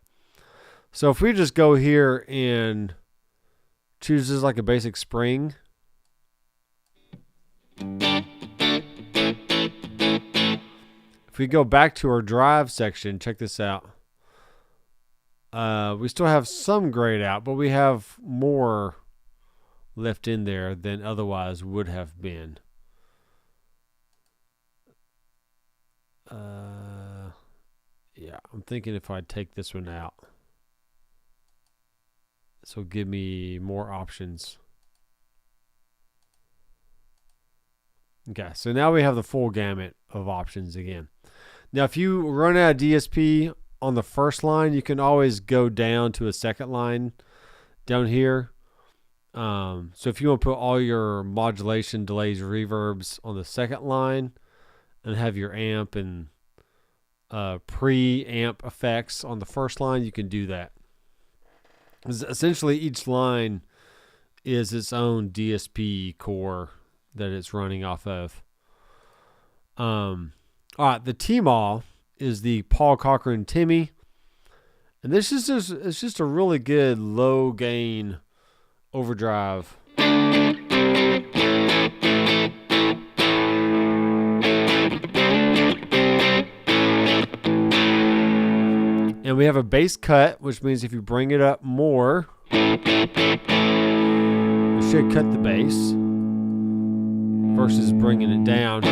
So if we just go here and choose this like a basic spring. If we go back to our drive section, check this out. We still have some grayed out, but we have more left in there than otherwise would have been. Yeah, I'm thinking if I take this one out, this will give me more options. Okay, so now we have the full gamut of options again. Now, if you run out of DSP on the first line, you can always go down to a second line down here. So if you want to put all your modulation, delays, reverbs on the second line and have your amp and pre-amp effects on the first line, you can do that. Essentially, each line is its own DSP core that it's running off of. All right, the T-Mall is the Paul Cochran Timmy, and this is it's just a really good low gain overdrive. And we have a bass cut, which means if you bring it up more, it should cut the bass versus bringing it down.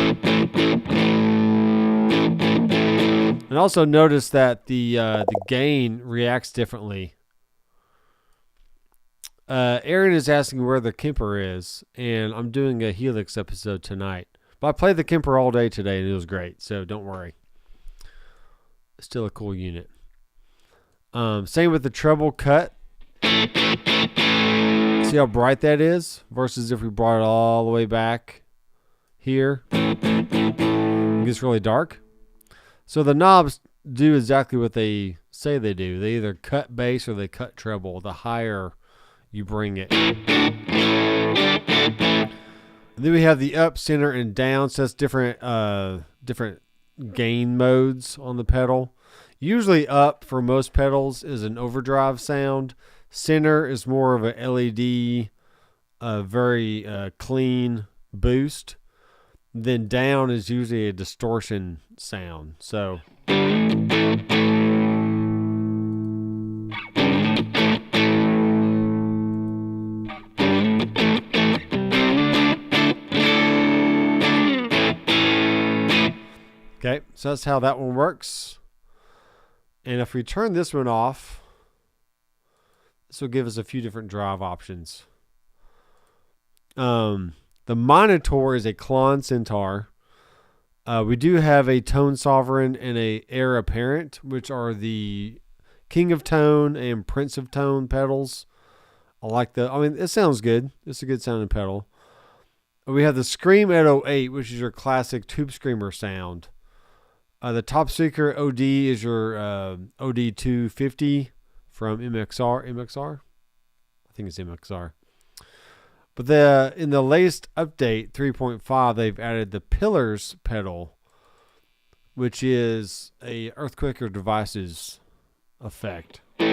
And also notice that the gain reacts differently. Aaron is asking where the Kemper is, and I'm doing a Helix episode tonight. But I played the Kemper all day today, and it was great, so don't worry. It's still a cool unit. Same with the treble cut. See how bright that is versus if we brought it all the way back here. It gets really dark. So the knobs do exactly what they say they do. They either cut bass or they cut treble. The higher you bring it. And then we have the up, center, and down. So that's different gain modes on the pedal. Usually up for most pedals is an overdrive sound. Center is more of a LED, very clean boost. Then down is usually a distortion sound. So okay, so that's how that one works. And if we turn this one off, this will give us a few different drive options. The Monitor is a Klon Centaur. We do have a Tone Sovereign and a Heir Apparent, which are the King of Tone and Prince of Tone pedals. It sounds good. It's a good sounding pedal. We have the Scream 808, which is your classic Tube Screamer sound. The Top Secret OD is your OD 250 from MXR. I think it's MXR. But in the latest update 3.5, they've added the Pillars pedal, which is a Earthquaker Devices effect. We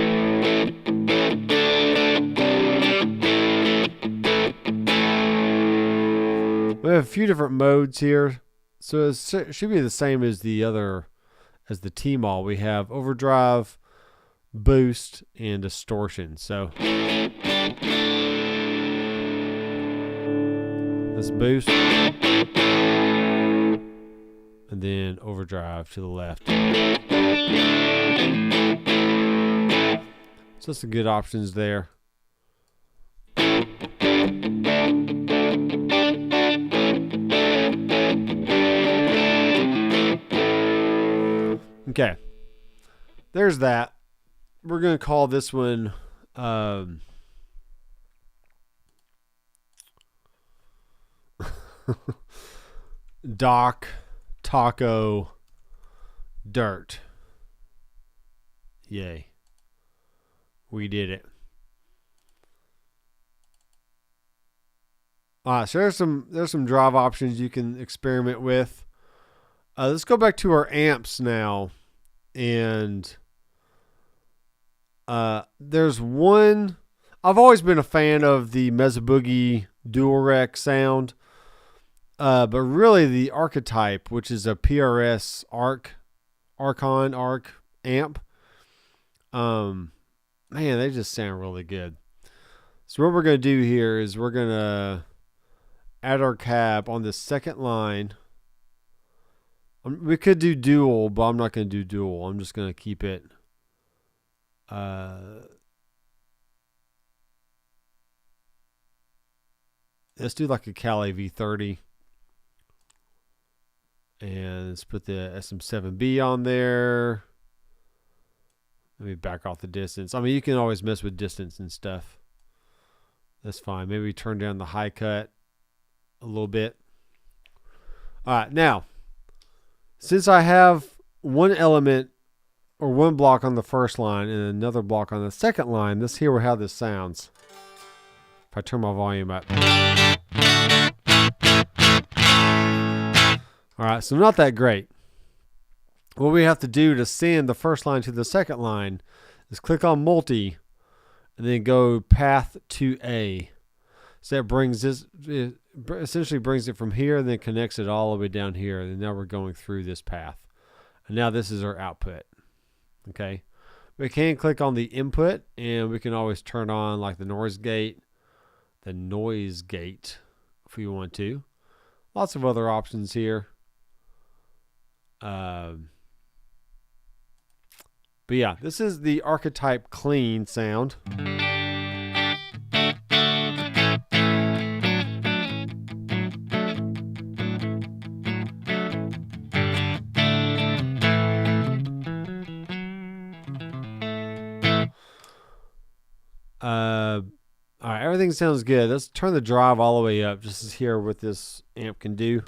have a few different modes here. So it should be the same as the T-Mall. We have overdrive, boost, and distortion. So let's boost, and then overdrive to the left. So some good options there. Okay, there's that. We're going to call this one Doc Taco Dirt. Yay. We did it. So there's some drive options you can experiment with. Let's go back to our amps now. And there's one. I've always been a fan of the Mesa Boogie dual rec sound. But really the Archetype, which is a PRS Archon amp. Man, they just sound really good. So what we're going to do here is we're going to add our cab on the second line. We could do dual, but I'm not going to do dual. I'm just going to keep it. Let's do like a Cali V30. And let's put the SM7B on there. Let me back off the distance. I mean, you can always mess with distance and stuff. That's fine. Maybe turn down the high cut a little bit. All right, now, since I have one element or one block on the first line and another block on the second line, let's hear how this sounds. If I turn my volume up. All right, so not that great. What we have to do to send the first line to the second line is click on multi and then go path to A. So that brings this, it essentially brings it from here and then connects it all the way down here. And now we're going through this path. And now this is our output. Okay. We can click on the input and we can always turn on like the noise gate if we want to. Lots of other options here. But yeah, this is the archetype clean sound. All right, everything sounds good. Let's turn the drive all the way up just to hear what this amp can do.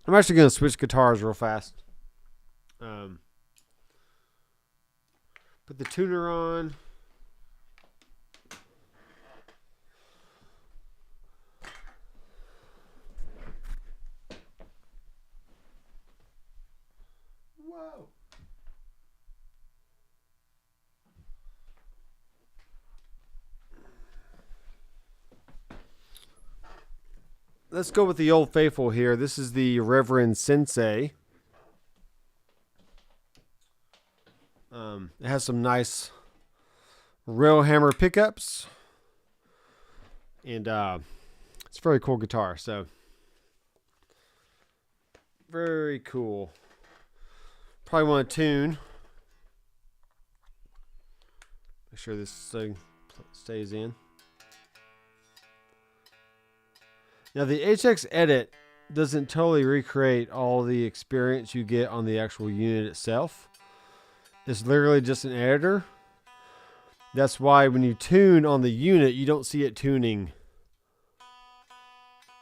I'm actually going to switch guitars real fast. Put the tuner on. Whoa. Let's go with the Old Faithful here. This is the Reverend Sensei. It has some nice rail hammer pickups. And it's a very cool guitar. So, very cool. Probably want to tune. Make sure this thing stays in. Now the HX Edit doesn't totally recreate all the experience you get on the actual unit itself. It's literally just an editor. That's why when you tune on the unit, you don't see it tuning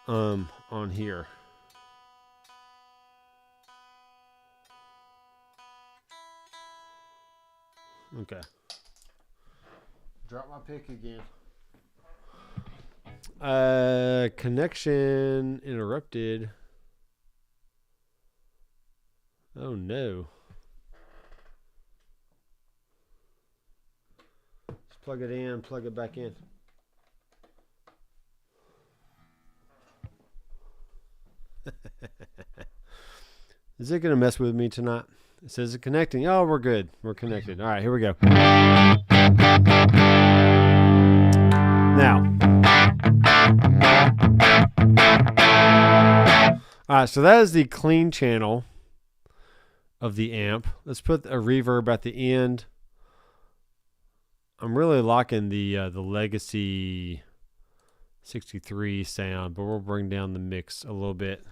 on here. Okay. Drop my pick again. Connection interrupted. Oh no. Just plug it in, plug it back in. Is it going to mess with me tonight? It says it's connecting. Oh, we're good. We're connected. All right, here we go. Now. All right, so that is the clean channel of the amp. Let's put a reverb at the end. I'm really liking the Legacy 63 sound, but we'll bring down the mix a little bit.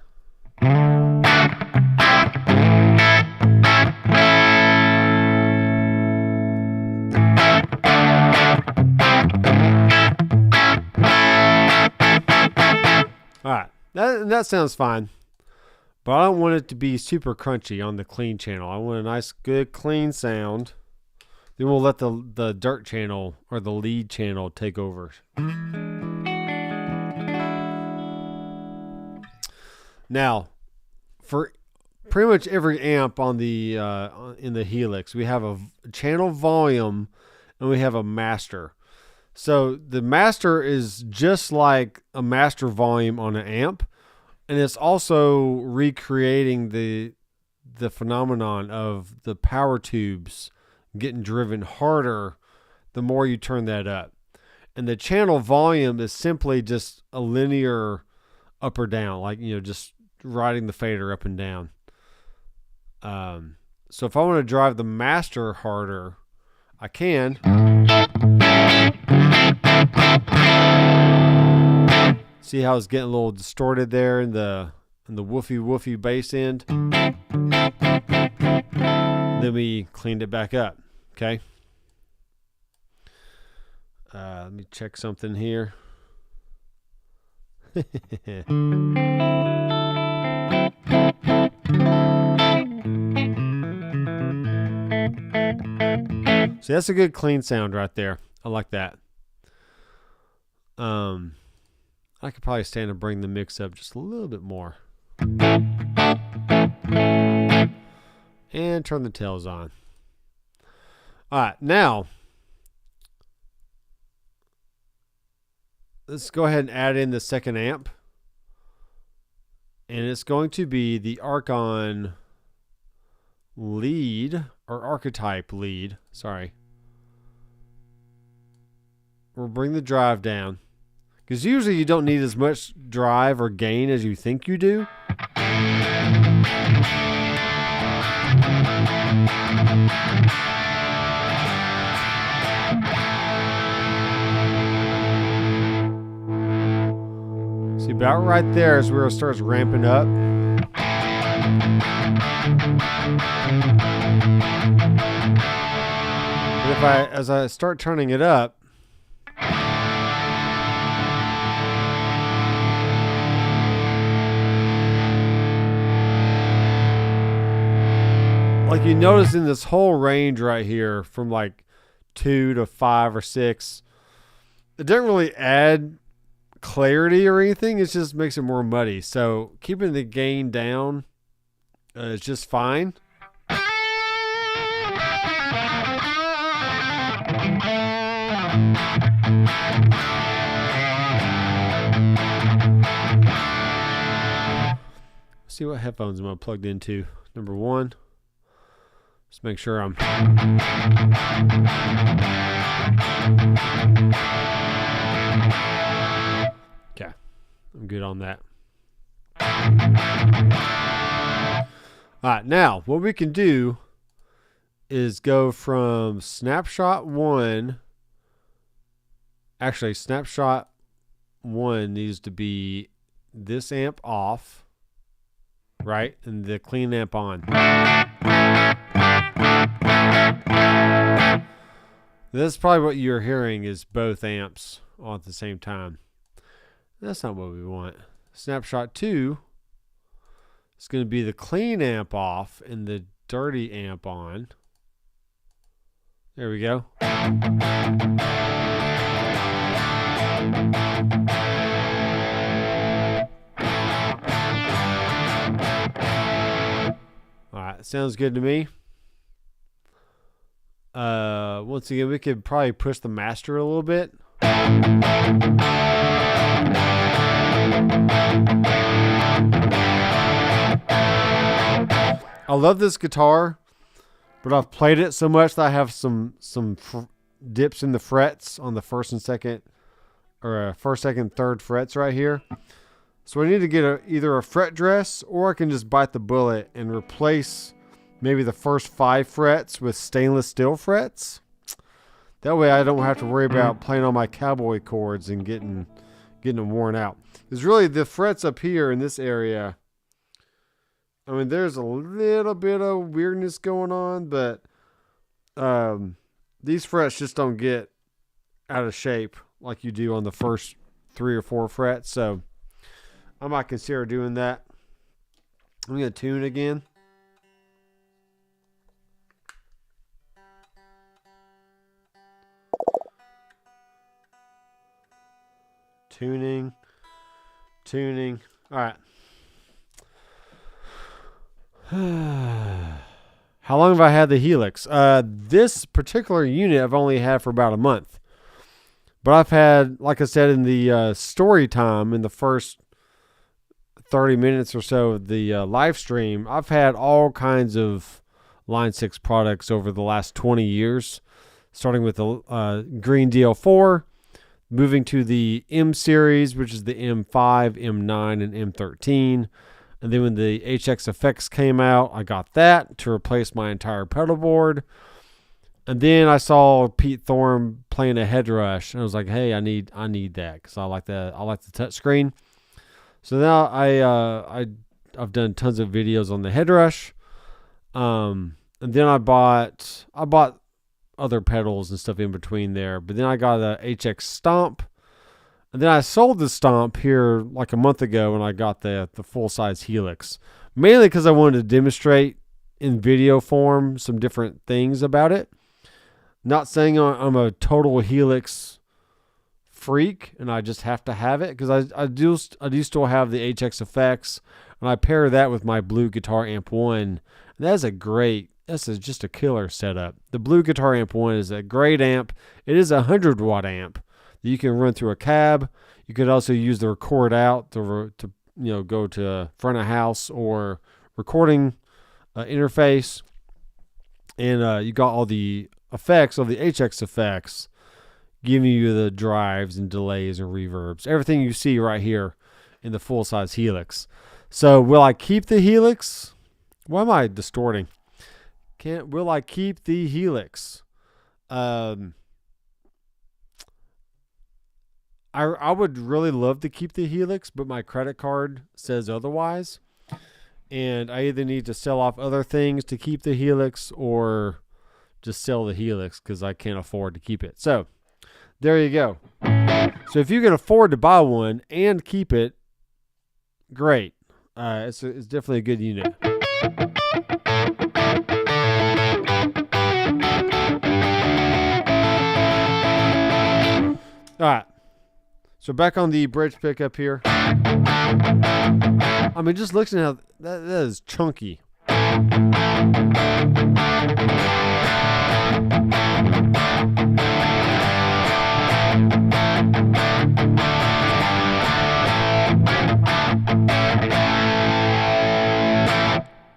All right, that sounds fine, but I don't want it to be super crunchy on the clean channel. I want a nice, good, clean sound. Then we'll let the dirt channel or the lead channel take over. Now, for pretty much every amp on the in the Helix, we have a channel volume and we have a master. So the master is just like a master volume on an amp, and it's also recreating the phenomenon of the power tubes getting driven harder the more you turn that up. And the channel volume is simply just a linear up or down, like, you know, just riding the fader up and down. So if I want to drive the master harder, I can. See how it's getting a little distorted there in the and the woofy bass end. Then we cleaned it back up. Okay. Let me check something here. See, that's a good clean sound right there. I like that. I could probably stand to bring the mix up just a little bit more. And turn the tails on. All right, now let's go ahead and add in the second amp. And it's going to be the Archon lead, or archetype lead. Sorry. We'll bring the drive down, because usually you don't need as much drive or gain as you think you do. See, about right there is where it starts ramping up. But as I start turning it up, like you notice in this whole range right here, from like 2 to 5 or 6, it doesn't really add clarity or anything. It just makes it more muddy. So keeping the gain down is just fine. Let's see what headphones am I plugged into. Number 1. Just make sure I'm... Okay, I'm good on that. All right, now what we can do is go from snapshot 1. Actually, snapshot 1 needs to be this amp off, right? And the clean amp on. That's probably what you're hearing, is both amps on at the same time. That's not what we want. Snapshot 2 is going to be the clean amp off and the dirty amp on. There we go. All right, sounds good to me. Once again, we could probably push the master a little bit. I love this guitar, but I've played it so much that I have some dips in the frets on the first and second, or first, second, third frets right here. So I need to get either a fret dress, or I can just bite the bullet and replace maybe the first 5 frets with stainless steel frets. That way I don't have to worry about playing on my cowboy chords and getting them worn out. Because really the frets up here in this area, I mean, there's a little bit of weirdness going on, but these frets just don't get out of shape like you do on the first 3 or 4 frets. So I might consider doing that. I'm going to tune again. Tuning. All right. How long have I had the Helix? This particular unit I've only had for about a month. But I've had, like I said in the story time, in the first 30 minutes or so of the live stream, I've had all kinds of Line 6 products over the last 20 years, starting with the Green DL4, moving to the M series, which is the M5, M9, and M13. And then when the HX Effects came out, I got that to replace my entire pedal board. And then I saw Pete Thorne playing a Headrush, and I was like, "Hey, I need that because I like the touch screen." So now I I've done tons of videos on the Headrush. And then I bought other pedals and stuff in between there. But then I got a HX Stomp. And then I sold the Stomp here like a month ago when I got the full-size Helix. Mainly because I wanted to demonstrate in video form some different things about it. Not saying I'm a total Helix freak and I just have to have it, because I do still have the HX effects, and I pair that with my Blue Guitar Amp 1. And that's just a killer setup. The Blue Guitar Amp 1 is a great amp. It is a 100-watt amp that you can run through a cab. You could also use the record out to go to front of house or recording interface. And you got all the effects, all the HX effects, giving you the drives and delays and reverbs. Everything you see right here in the full-size Helix. So will I keep the Helix? Why am I distorting? Will I keep the Helix? I would really love to keep the Helix, but my credit card says otherwise. And I either need to sell off other things to keep the Helix or just sell the Helix because I can't afford to keep it. So there you go. So if you can afford to buy one and keep it, great. It's definitely a good unit. All right. So back on the bridge pickup here. I mean, just looking at how that is chunky.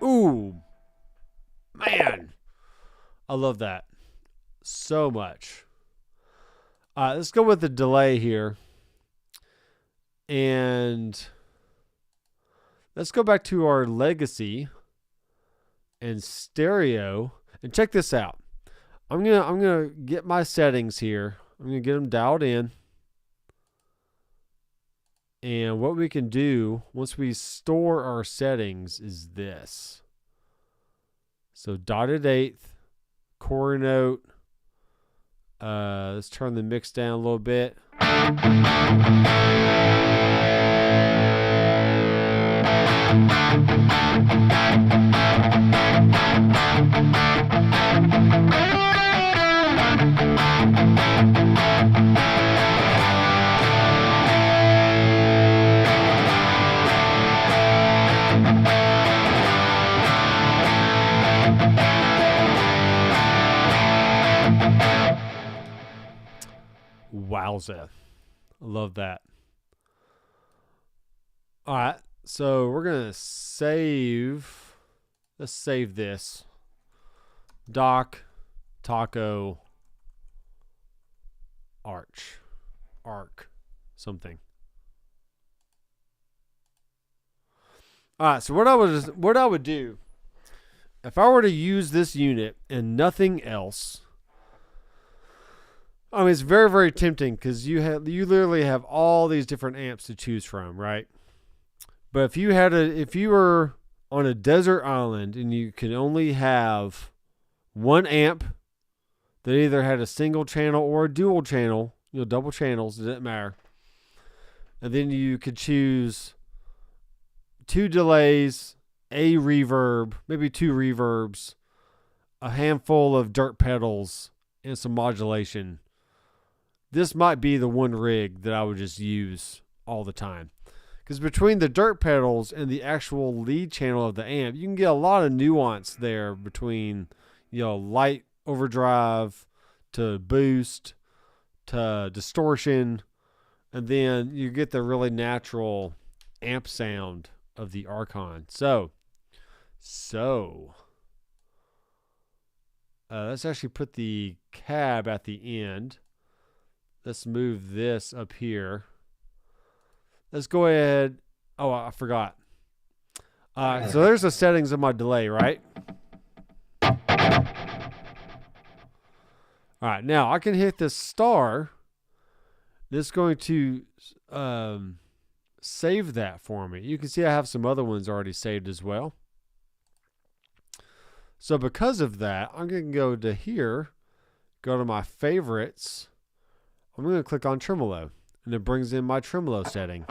Ooh, man. I love that so much. Let's go with the delay here. And let's go back to our legacy and stereo and check this out. I'm gonna get my settings here. I'm gonna get them dialed in. And what we can do once we store our settings is this. So dotted eighth, quarter note. Let's turn the mix down a little bit. Wowza. I love that. All right. So we're going to save. Let's save this. Doc, Taco, Arc, something. All right. So what I would do if I were to use this unit and nothing else. I mean, it's very, very tempting because you literally have all these different amps to choose from, right? But if you were on a desert island and you could only have one amp that either had a single channel or a dual channel, double channels, it doesn't matter. And then you could choose 2 delays, a reverb, maybe 2 reverbs, a handful of dirt pedals, and some modulation. This might be the one rig that I would just use all the time. Because between the dirt pedals and the actual lead channel of the amp, you can get a lot of nuance there between, light overdrive to boost to distortion. And then you get the really natural amp sound of the Archon. So let's actually put the cab at the end. Let's move this up here. Let's go ahead. Oh, I forgot. So there's the settings of my delay, right? All right, now I can hit this star. This is going to save that for me. You can see I have some other ones already saved as well. So because of that, I'm going to go to here, go to my favorites. I'm going to click on Tremolo, and it brings in my Tremolo setting.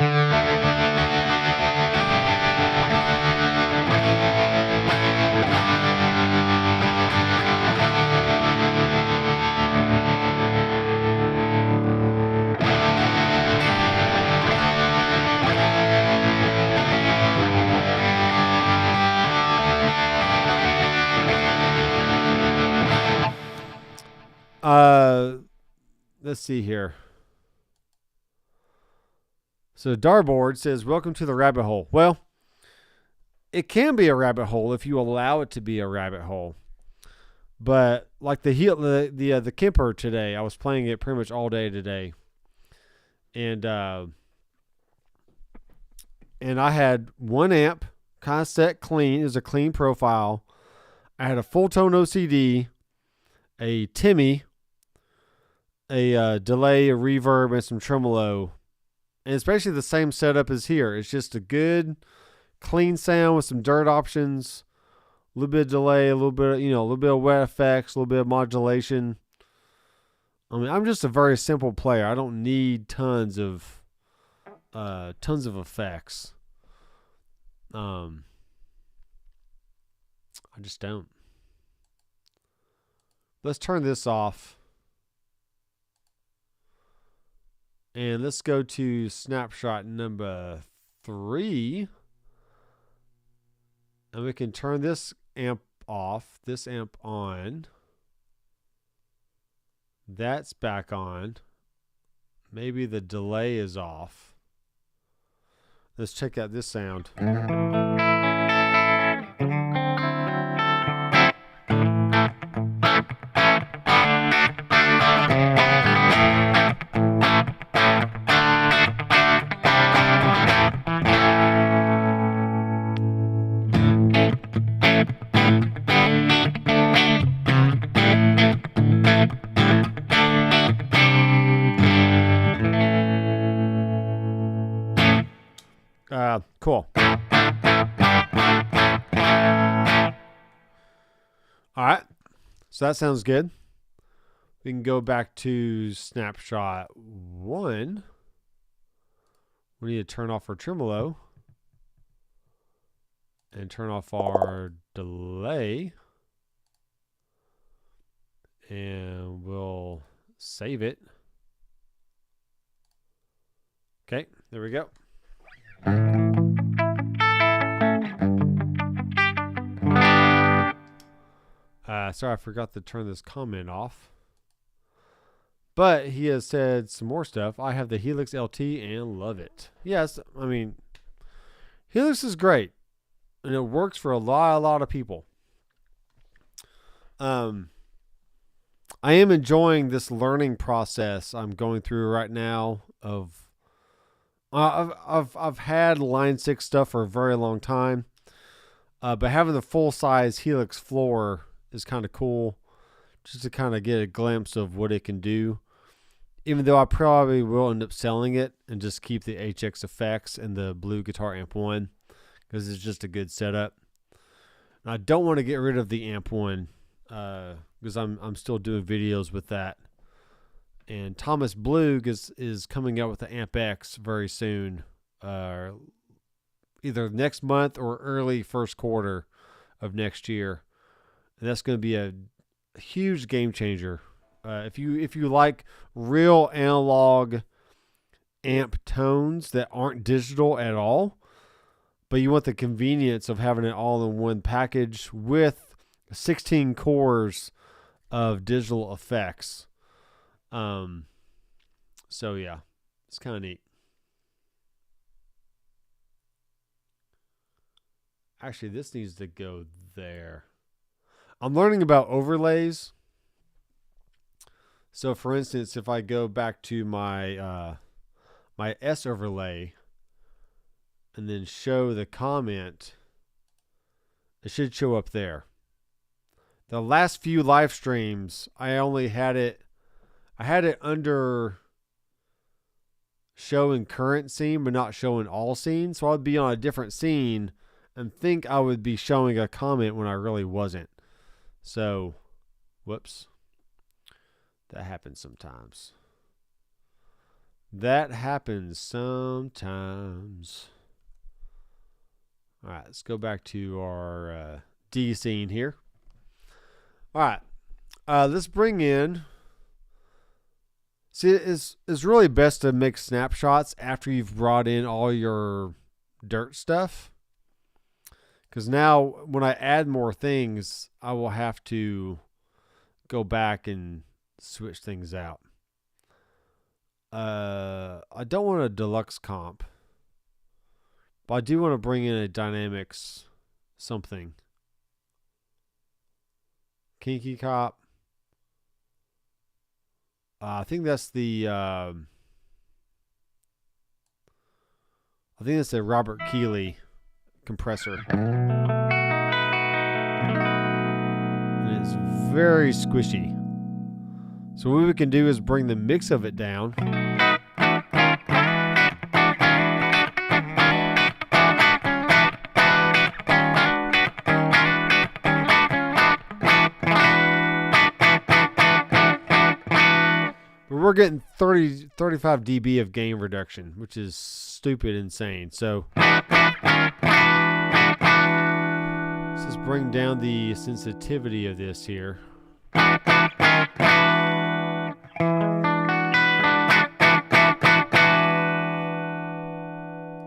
Let's see here. So Darboard says, welcome to the rabbit hole. Well, it can be a rabbit hole if you allow it to be a rabbit hole. But like the Kemper today, I was playing it pretty much all day today. And I had one amp kind of set clean. It was a clean profile. I had a full tone OCD, a Timmy, a delay, a reverb, and some tremolo. And it's basically the same setup as here. It's just a good, clean sound with some dirt options, a little bit of delay, a little bit, a little bit of wet effects, a little bit of modulation. I mean, I'm just a very simple player. I don't need tons of effects. I just don't. Let's turn this off. And let's go to snapshot number 3. And we can turn this amp off, this amp on. That's back on. Maybe the delay is off. Let's check out this sound. Cool. All right. So that sounds good. We can go back to snapshot 1. We need to turn off our tremolo and turn off our delay. And we'll save it. Okay, there we go. Sorry, I forgot to turn this comment off. But he has said some more stuff. I have the Helix LT and love it. Yes, I mean, Helix is great. And it works for a lot of people. I am enjoying this learning process I'm going through right now of I've had Line 6 stuff for a very long time. But having the full size Helix floor is kind of cool, just to kind of get a glimpse of what it can do. Even though I probably will end up selling it and just keep the HX effects and the Blue Guitar Amp 1 because it's just a good setup. And I don't want to get rid of the Amp 1 because I'm still doing videos with that. And Thomas Blug is coming out with the Amp X very soon, either next month or early first quarter of next year. And that's going to be a huge game changer. If you like real analog amp tones that aren't digital at all, but you want the convenience of having it all in one package with 16 cores of digital effects. So yeah, it's kind of neat. Actually, this needs to go there. I'm learning about overlays. So for instance, if I go back to my my S overlay and then show the comment, it should show up there. The last few live streams, I had it under showing current scene but not showing all scenes. So I'd be on a different scene and think I would be showing a comment when I really wasn't. So, whoops. That happens sometimes. That happens sometimes. All right, let's go back to our D scene here. All right, let's bring in. See, it's really best to make snapshots after you've brought in all your dirt stuff. Because now when I add more things, I will have to go back and switch things out. I don't want a deluxe comp, but I do want to bring in a dynamics something. Kinky Cop. I think that's the I think it's a Robert Keeley compressor. And it's very squishy. So what we can do is bring the mix of it down. But we're getting 35 dB of gain reduction, which is stupid insane. So let's just bring down the sensitivity of this here.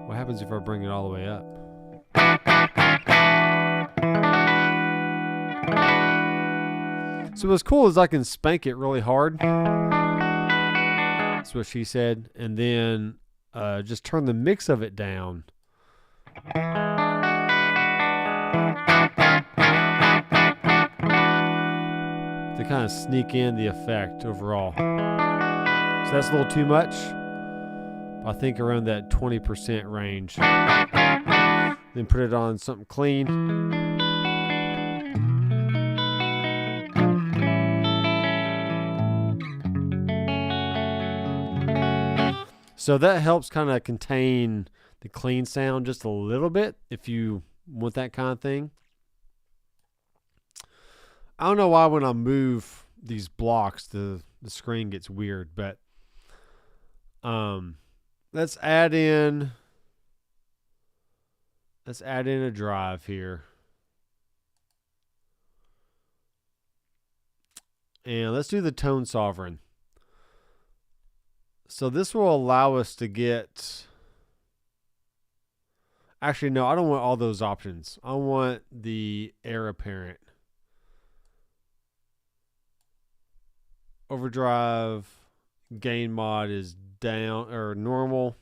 What happens if I bring it all the way up? So what's cool is I can spank it really hard. That's what she said. And then just turn the mix of it down. To kind of sneak in the effect overall. So that's a little too much. I think around that 20% range. Then put it on something clean. So that helps kind of contain the clean sound just a little bit if you want that kind of thing. I don't know why when I move these blocks the screen gets weird, but let's add in a drive here. And let's do the tone sovereign. So this will allow us to get... Actually, no, I don't want all those options. I want the heir apparent. Overdrive gain mod is down or normal.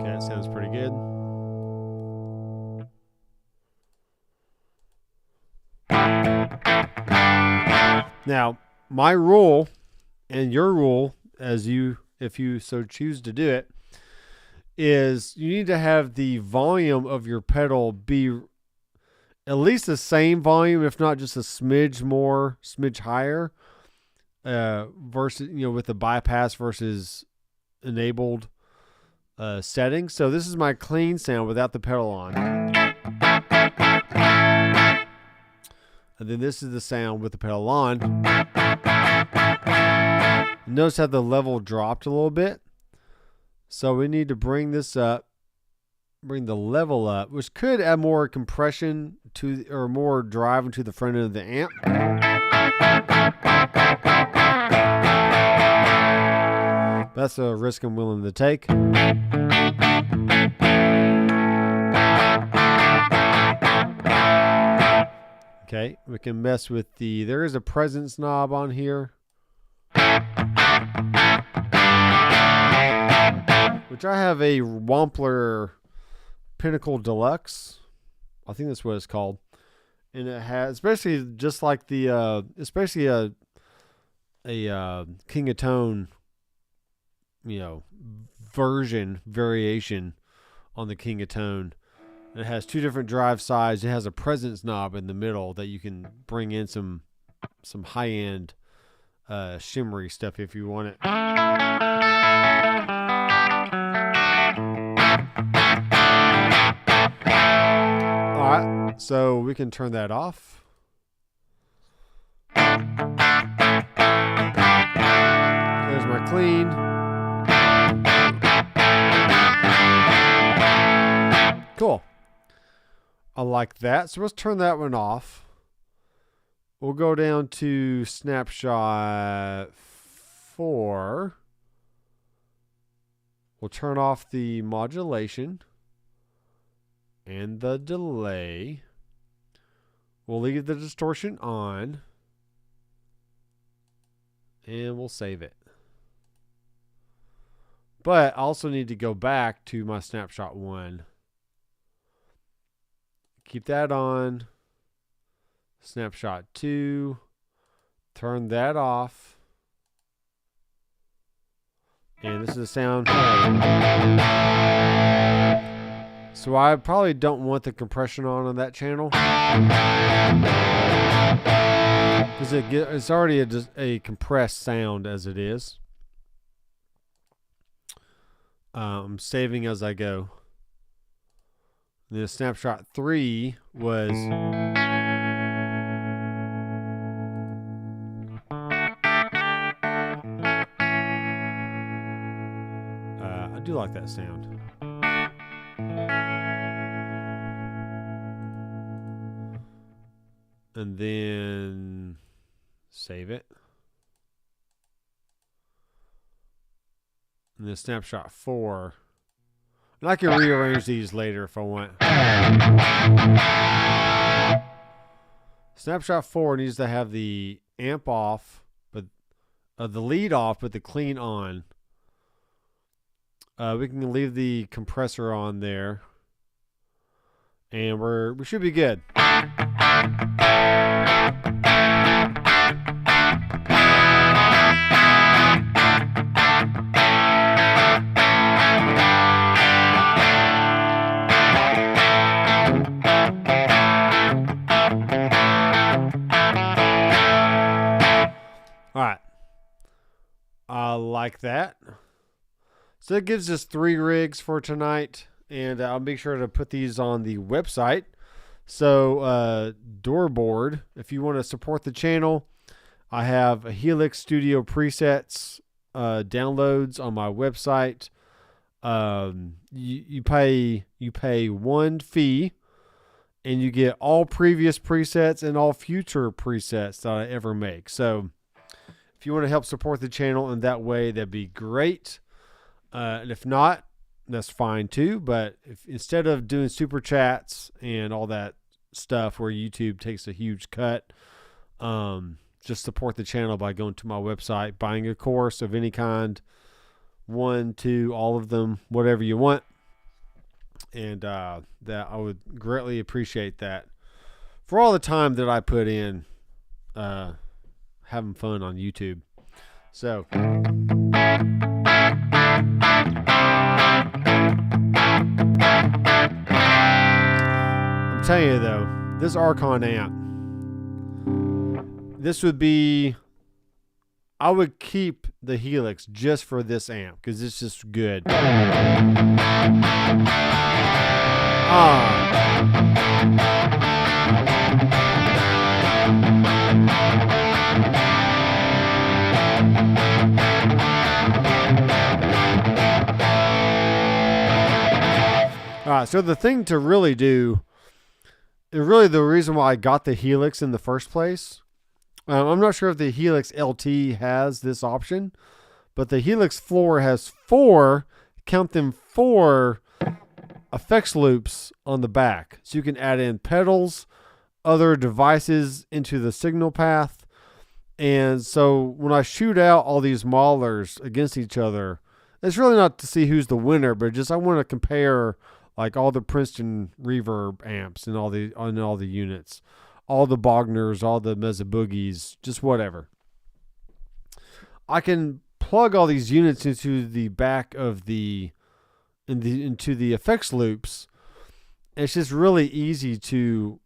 Okay, that sounds pretty good. Now, my rule and your rule, if you so choose to do it, is you need to have the volume of your pedal be at least the same volume, if not just a smidge higher, versus, with the bypass versus enabled settings. So this is my clean sound without the pedal on. And then this is the sound with the pedal on. Notice how the level dropped a little bit. So we need to bring this up, bring the level up, which could add more compression to, or more drive into the front end of the amp. That's a risk I'm willing to take. Okay, we can mess with there is a presence knob on here. Which I have a Wampler Pinnacle Deluxe. I think that's what it's called. And it has, especially just like especially a King of Tone, variation on the King of Tone. It has 2 different drive sides. It has a presence knob in the middle that you can bring in some high-end shimmery stuff if you want it. All right, so we can turn that off. There's my clean. Cool. I like that. So let's turn that one off. We'll go down to snapshot 4. We'll turn off the modulation and the delay. We'll leave the distortion on. And we'll save it. But I also need to go back to my snapshot 1. Keep that on. Snapshot 2. Turn that off. And this is the sound. So I probably don't want the compression on that channel. Because it's already a compressed sound as it is. I'm saving as I go. The snapshot 3 was I do like that sound. And then save it. And then snapshot 4. And I can rearrange these later if I want. Snapshot 4 needs to have the amp off, but the lead off, but the clean on. We can leave the compressor on there, and we should be good. All right, I like that. So that gives us 3 rigs for tonight, and I'll make sure to put these on the website. So Doorboard, if you want to support the channel, I have a Helix Studio presets downloads on my website. You pay 1 fee, and you get all previous presets and all future presets that I ever make. So if you want to help support the channel in that way, that'd be great. And if not, that's fine too. But if instead of doing super chats and all that stuff where YouTube takes a huge cut, just support the channel by going to my website, buying a course of any kind, 1, 2, all of them, whatever you want. And that I would greatly appreciate that for all the time that I put in having fun on YouTube. So I'm telling you though, this Archon amp, this would be, I would keep the Helix just for this amp because it's just good. So the thing to really do, and really the reason why I got the Helix in the first place, I'm not sure if the Helix LT has this option, but the Helix Floor has 4, count them, 4 effects loops on the back. So you can add in pedals, other devices into the signal path. And so when I shoot out all these modelers against each other, it's really not to see who's the winner, but just I want to compare like all the Princeton Reverb amps and all the units, all the Bogners, all the Mesa Boogies, just whatever. I can plug all these units into the back of the into the effects loops, it's just really easy to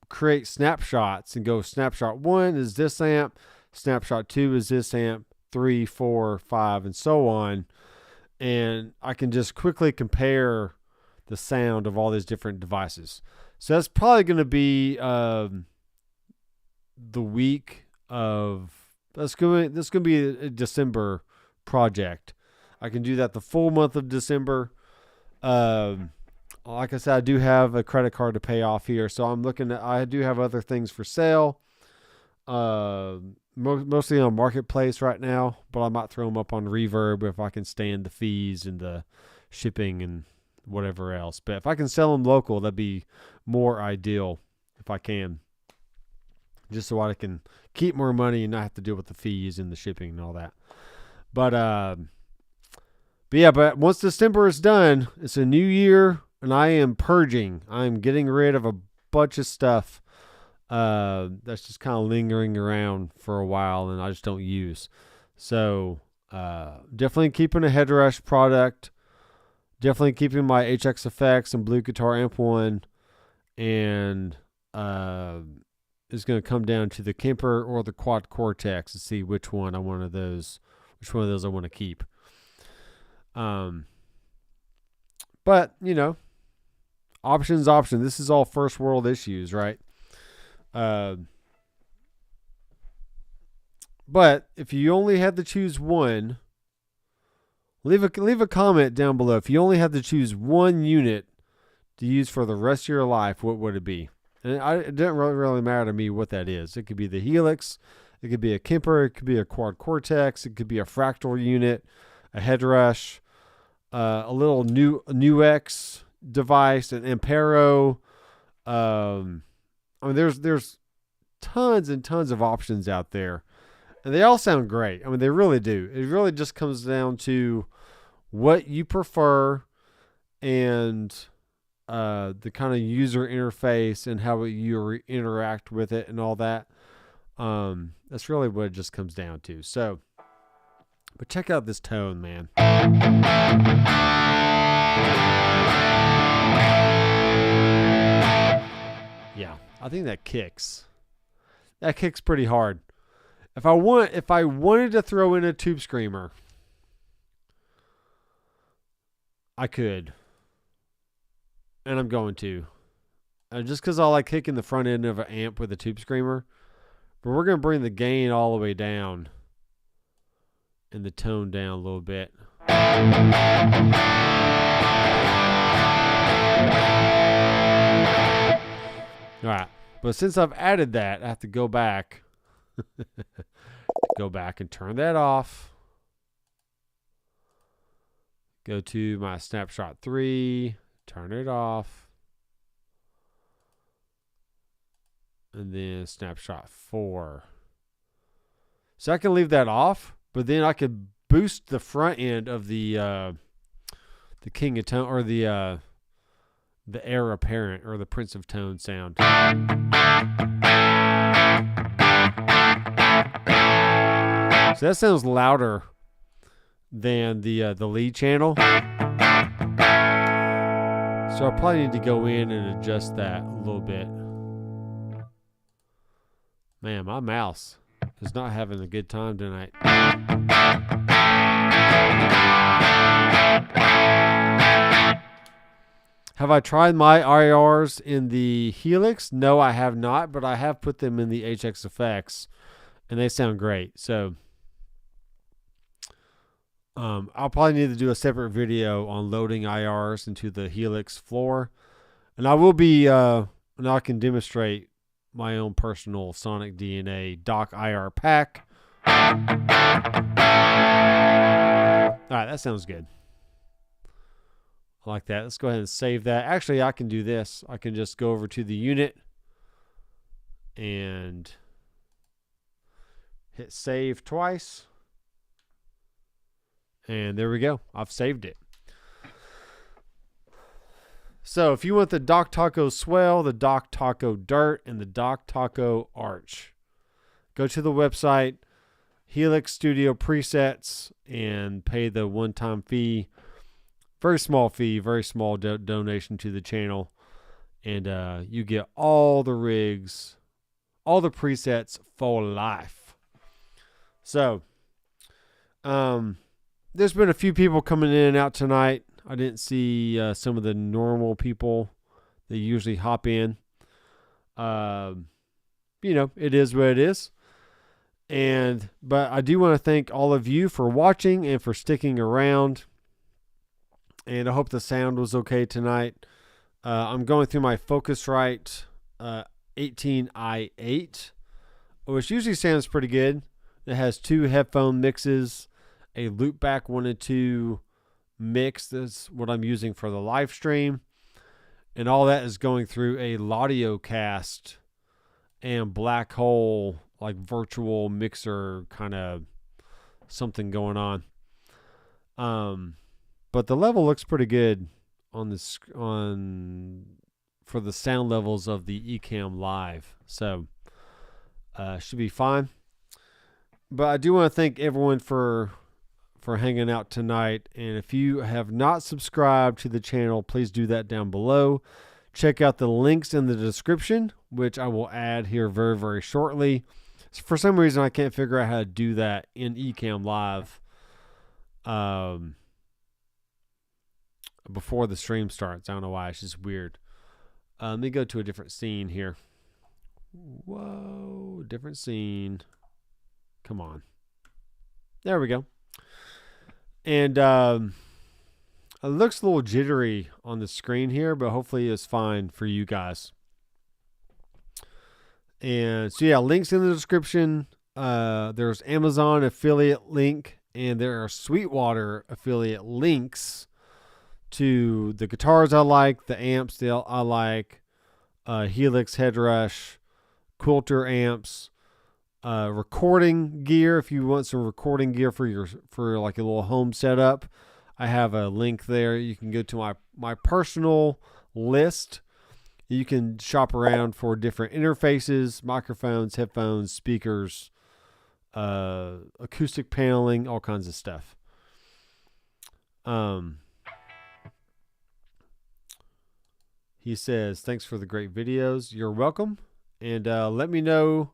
create snapshots and go, snapshot 1 is this amp, snapshot 2 is this amp, 3, 4, 5, and so on. And I can just quickly compare the sound of all these different devices. So that's probably going to be the week of, that's going to be a December project. I can do that the full month of December. Like I said, I do have a credit card to pay off here, so I'm looking at, I do have other things for sale, mostly on Marketplace right now, but I might throw them up on Reverb if I can stand the fees and the shipping and whatever else. But if I can sell them local, that'd be more ideal if I can, just so I can keep more money and not have to deal with the fees and the shipping and all that. But once December is done, it's a new year. And I am purging. I'm getting rid of a bunch of stuff that's just kind of lingering around for a while and I just don't use. So definitely keeping a Headrush product. Definitely keeping my HX Effects and Blue Guitar Amp 1. And it's going to come down to the Kemper or the Quad Cortex to see which one I want of those. Which one of those I want to keep. But, you know, options. This is all first world issues, right? But if you only had to choose one, leave a comment down below. If you only had to choose one unit to use for the rest of your life, what would it be? And it doesn't really matter to me what that is. It could be the Helix, it could be a Kemper, it could be a Quad Cortex, it could be a Fractal unit, a Headrush, a little Nuix device, an Ampero. I mean, there's tons and tons of options out there, and they all sound great. I mean, they really do. It really just comes down to what you prefer and the kind of user interface and how you interact with it and all that. That's really what it just comes down to. So, but check out this tone, man. Yeah, I think that kicks. That kicks pretty hard. If I wanted to throw in a Tube Screamer, I could. And I'm going to. Just because I like kicking the front end of an amp with a Tube Screamer. But we're going to bring the gain all the way down. And the tone down a little bit. Alright. But since I've added that, I have to go back. Go back and turn that off. Go to my snapshot 3. Turn it off. And then snapshot 4. So I can leave that off, but then I could boost the front end of the King of Tone, or the Heir Apparent, or the Prince of Tone sound. So that sounds louder than the lead channel. So I probably need to go in and adjust that a little bit. Man, my mouse is not having a good time tonight. Have I tried my IRs in the Helix? No, I have not, but I have put them in the HX Effects, and they sound great. So I'll probably need to do a separate video on loading IRs into the Helix floor, and I will be, and I can demonstrate my own personal Sonic DNA Dock IR pack. All right, that sounds good. I like that. Let's go ahead and save that. Actually, I can do this. I can just go over to the unit and hit save twice. And there we go. I've saved it. So if you want the Doc Taco Swell, the Doc Taco Dirt, and the Doc Taco Arch, go to the website, Helix Studio Presets, and pay the one-time fee. Very small fee, very small donation to the channel. And you get all the rigs, all the presets for life. So, there's been a few people coming in and out tonight. I didn't see some of the normal people that usually hop in. You know, it is what it is. But I do want to thank all of you for watching and for sticking around. And I hope the sound was okay tonight. I'm going through my Focusrite 18i8, which usually sounds pretty good. It has 2 headphone mixes, a loopback 1 and 2 mix. That's what I'm using for the live stream. And all that is going through a Laudiocast and Black Hole, like virtual mixer kind of something going on. But the level looks pretty good on this for the sound levels of the ECAM Live. So should be fine. But I do want to thank everyone for hanging out tonight. And if you have not subscribed to the channel, please do that down below. Check out the links in the description, which I will add here very, very shortly. For some reason, I can't figure out how to do that in ECAM Live before the stream starts. I don't know why. It's just weird. Let me go to a different scene here. Whoa, different scene. Come on. There we go. And it looks a little jittery on the screen here, but hopefully it's fine for you guys. And so, yeah, links in the description. There's Amazon affiliate link, and there are Sweetwater affiliate links to the guitars I like, the amps that I like, Helix Headrush, Quilter amps, recording gear. If you want some recording gear for like a little home setup, I have a link there. You can go to my personal list. You can shop around for different interfaces, microphones, headphones, speakers, acoustic paneling, all kinds of stuff. He says, thanks for the great videos. You're welcome. And let me know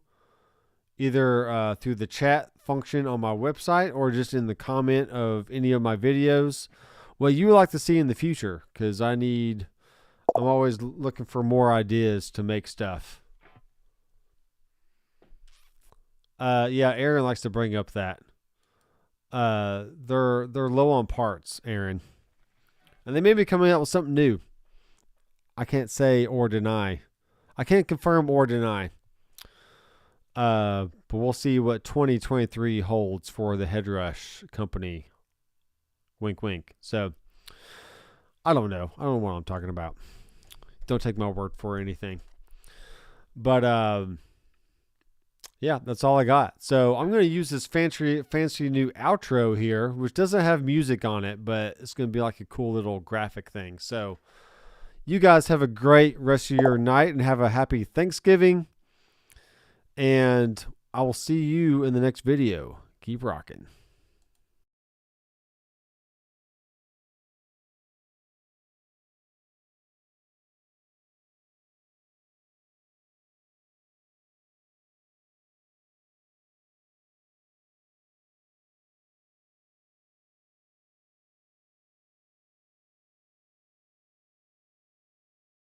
either through the chat function on my website or just in the comment of any of my videos what you would like to see in the future, because I'm always looking for more ideas to make stuff. Yeah, Aaron likes to bring up that. They're low on parts, Aaron. And they may be coming out with something new. I can't say or deny. I can't confirm or deny. But we'll see what 2023 holds for the Headrush company. Wink, wink. So, I don't know. I don't know what I'm talking about. Don't take my word for anything. But, yeah, that's all I got. So, I'm going to use this fancy new outro here, which doesn't have music on it, but it's going to be like a cool little graphic thing. So, you guys have a great rest of your night and have a happy Thanksgiving. And I will see you in the next video. Keep rocking.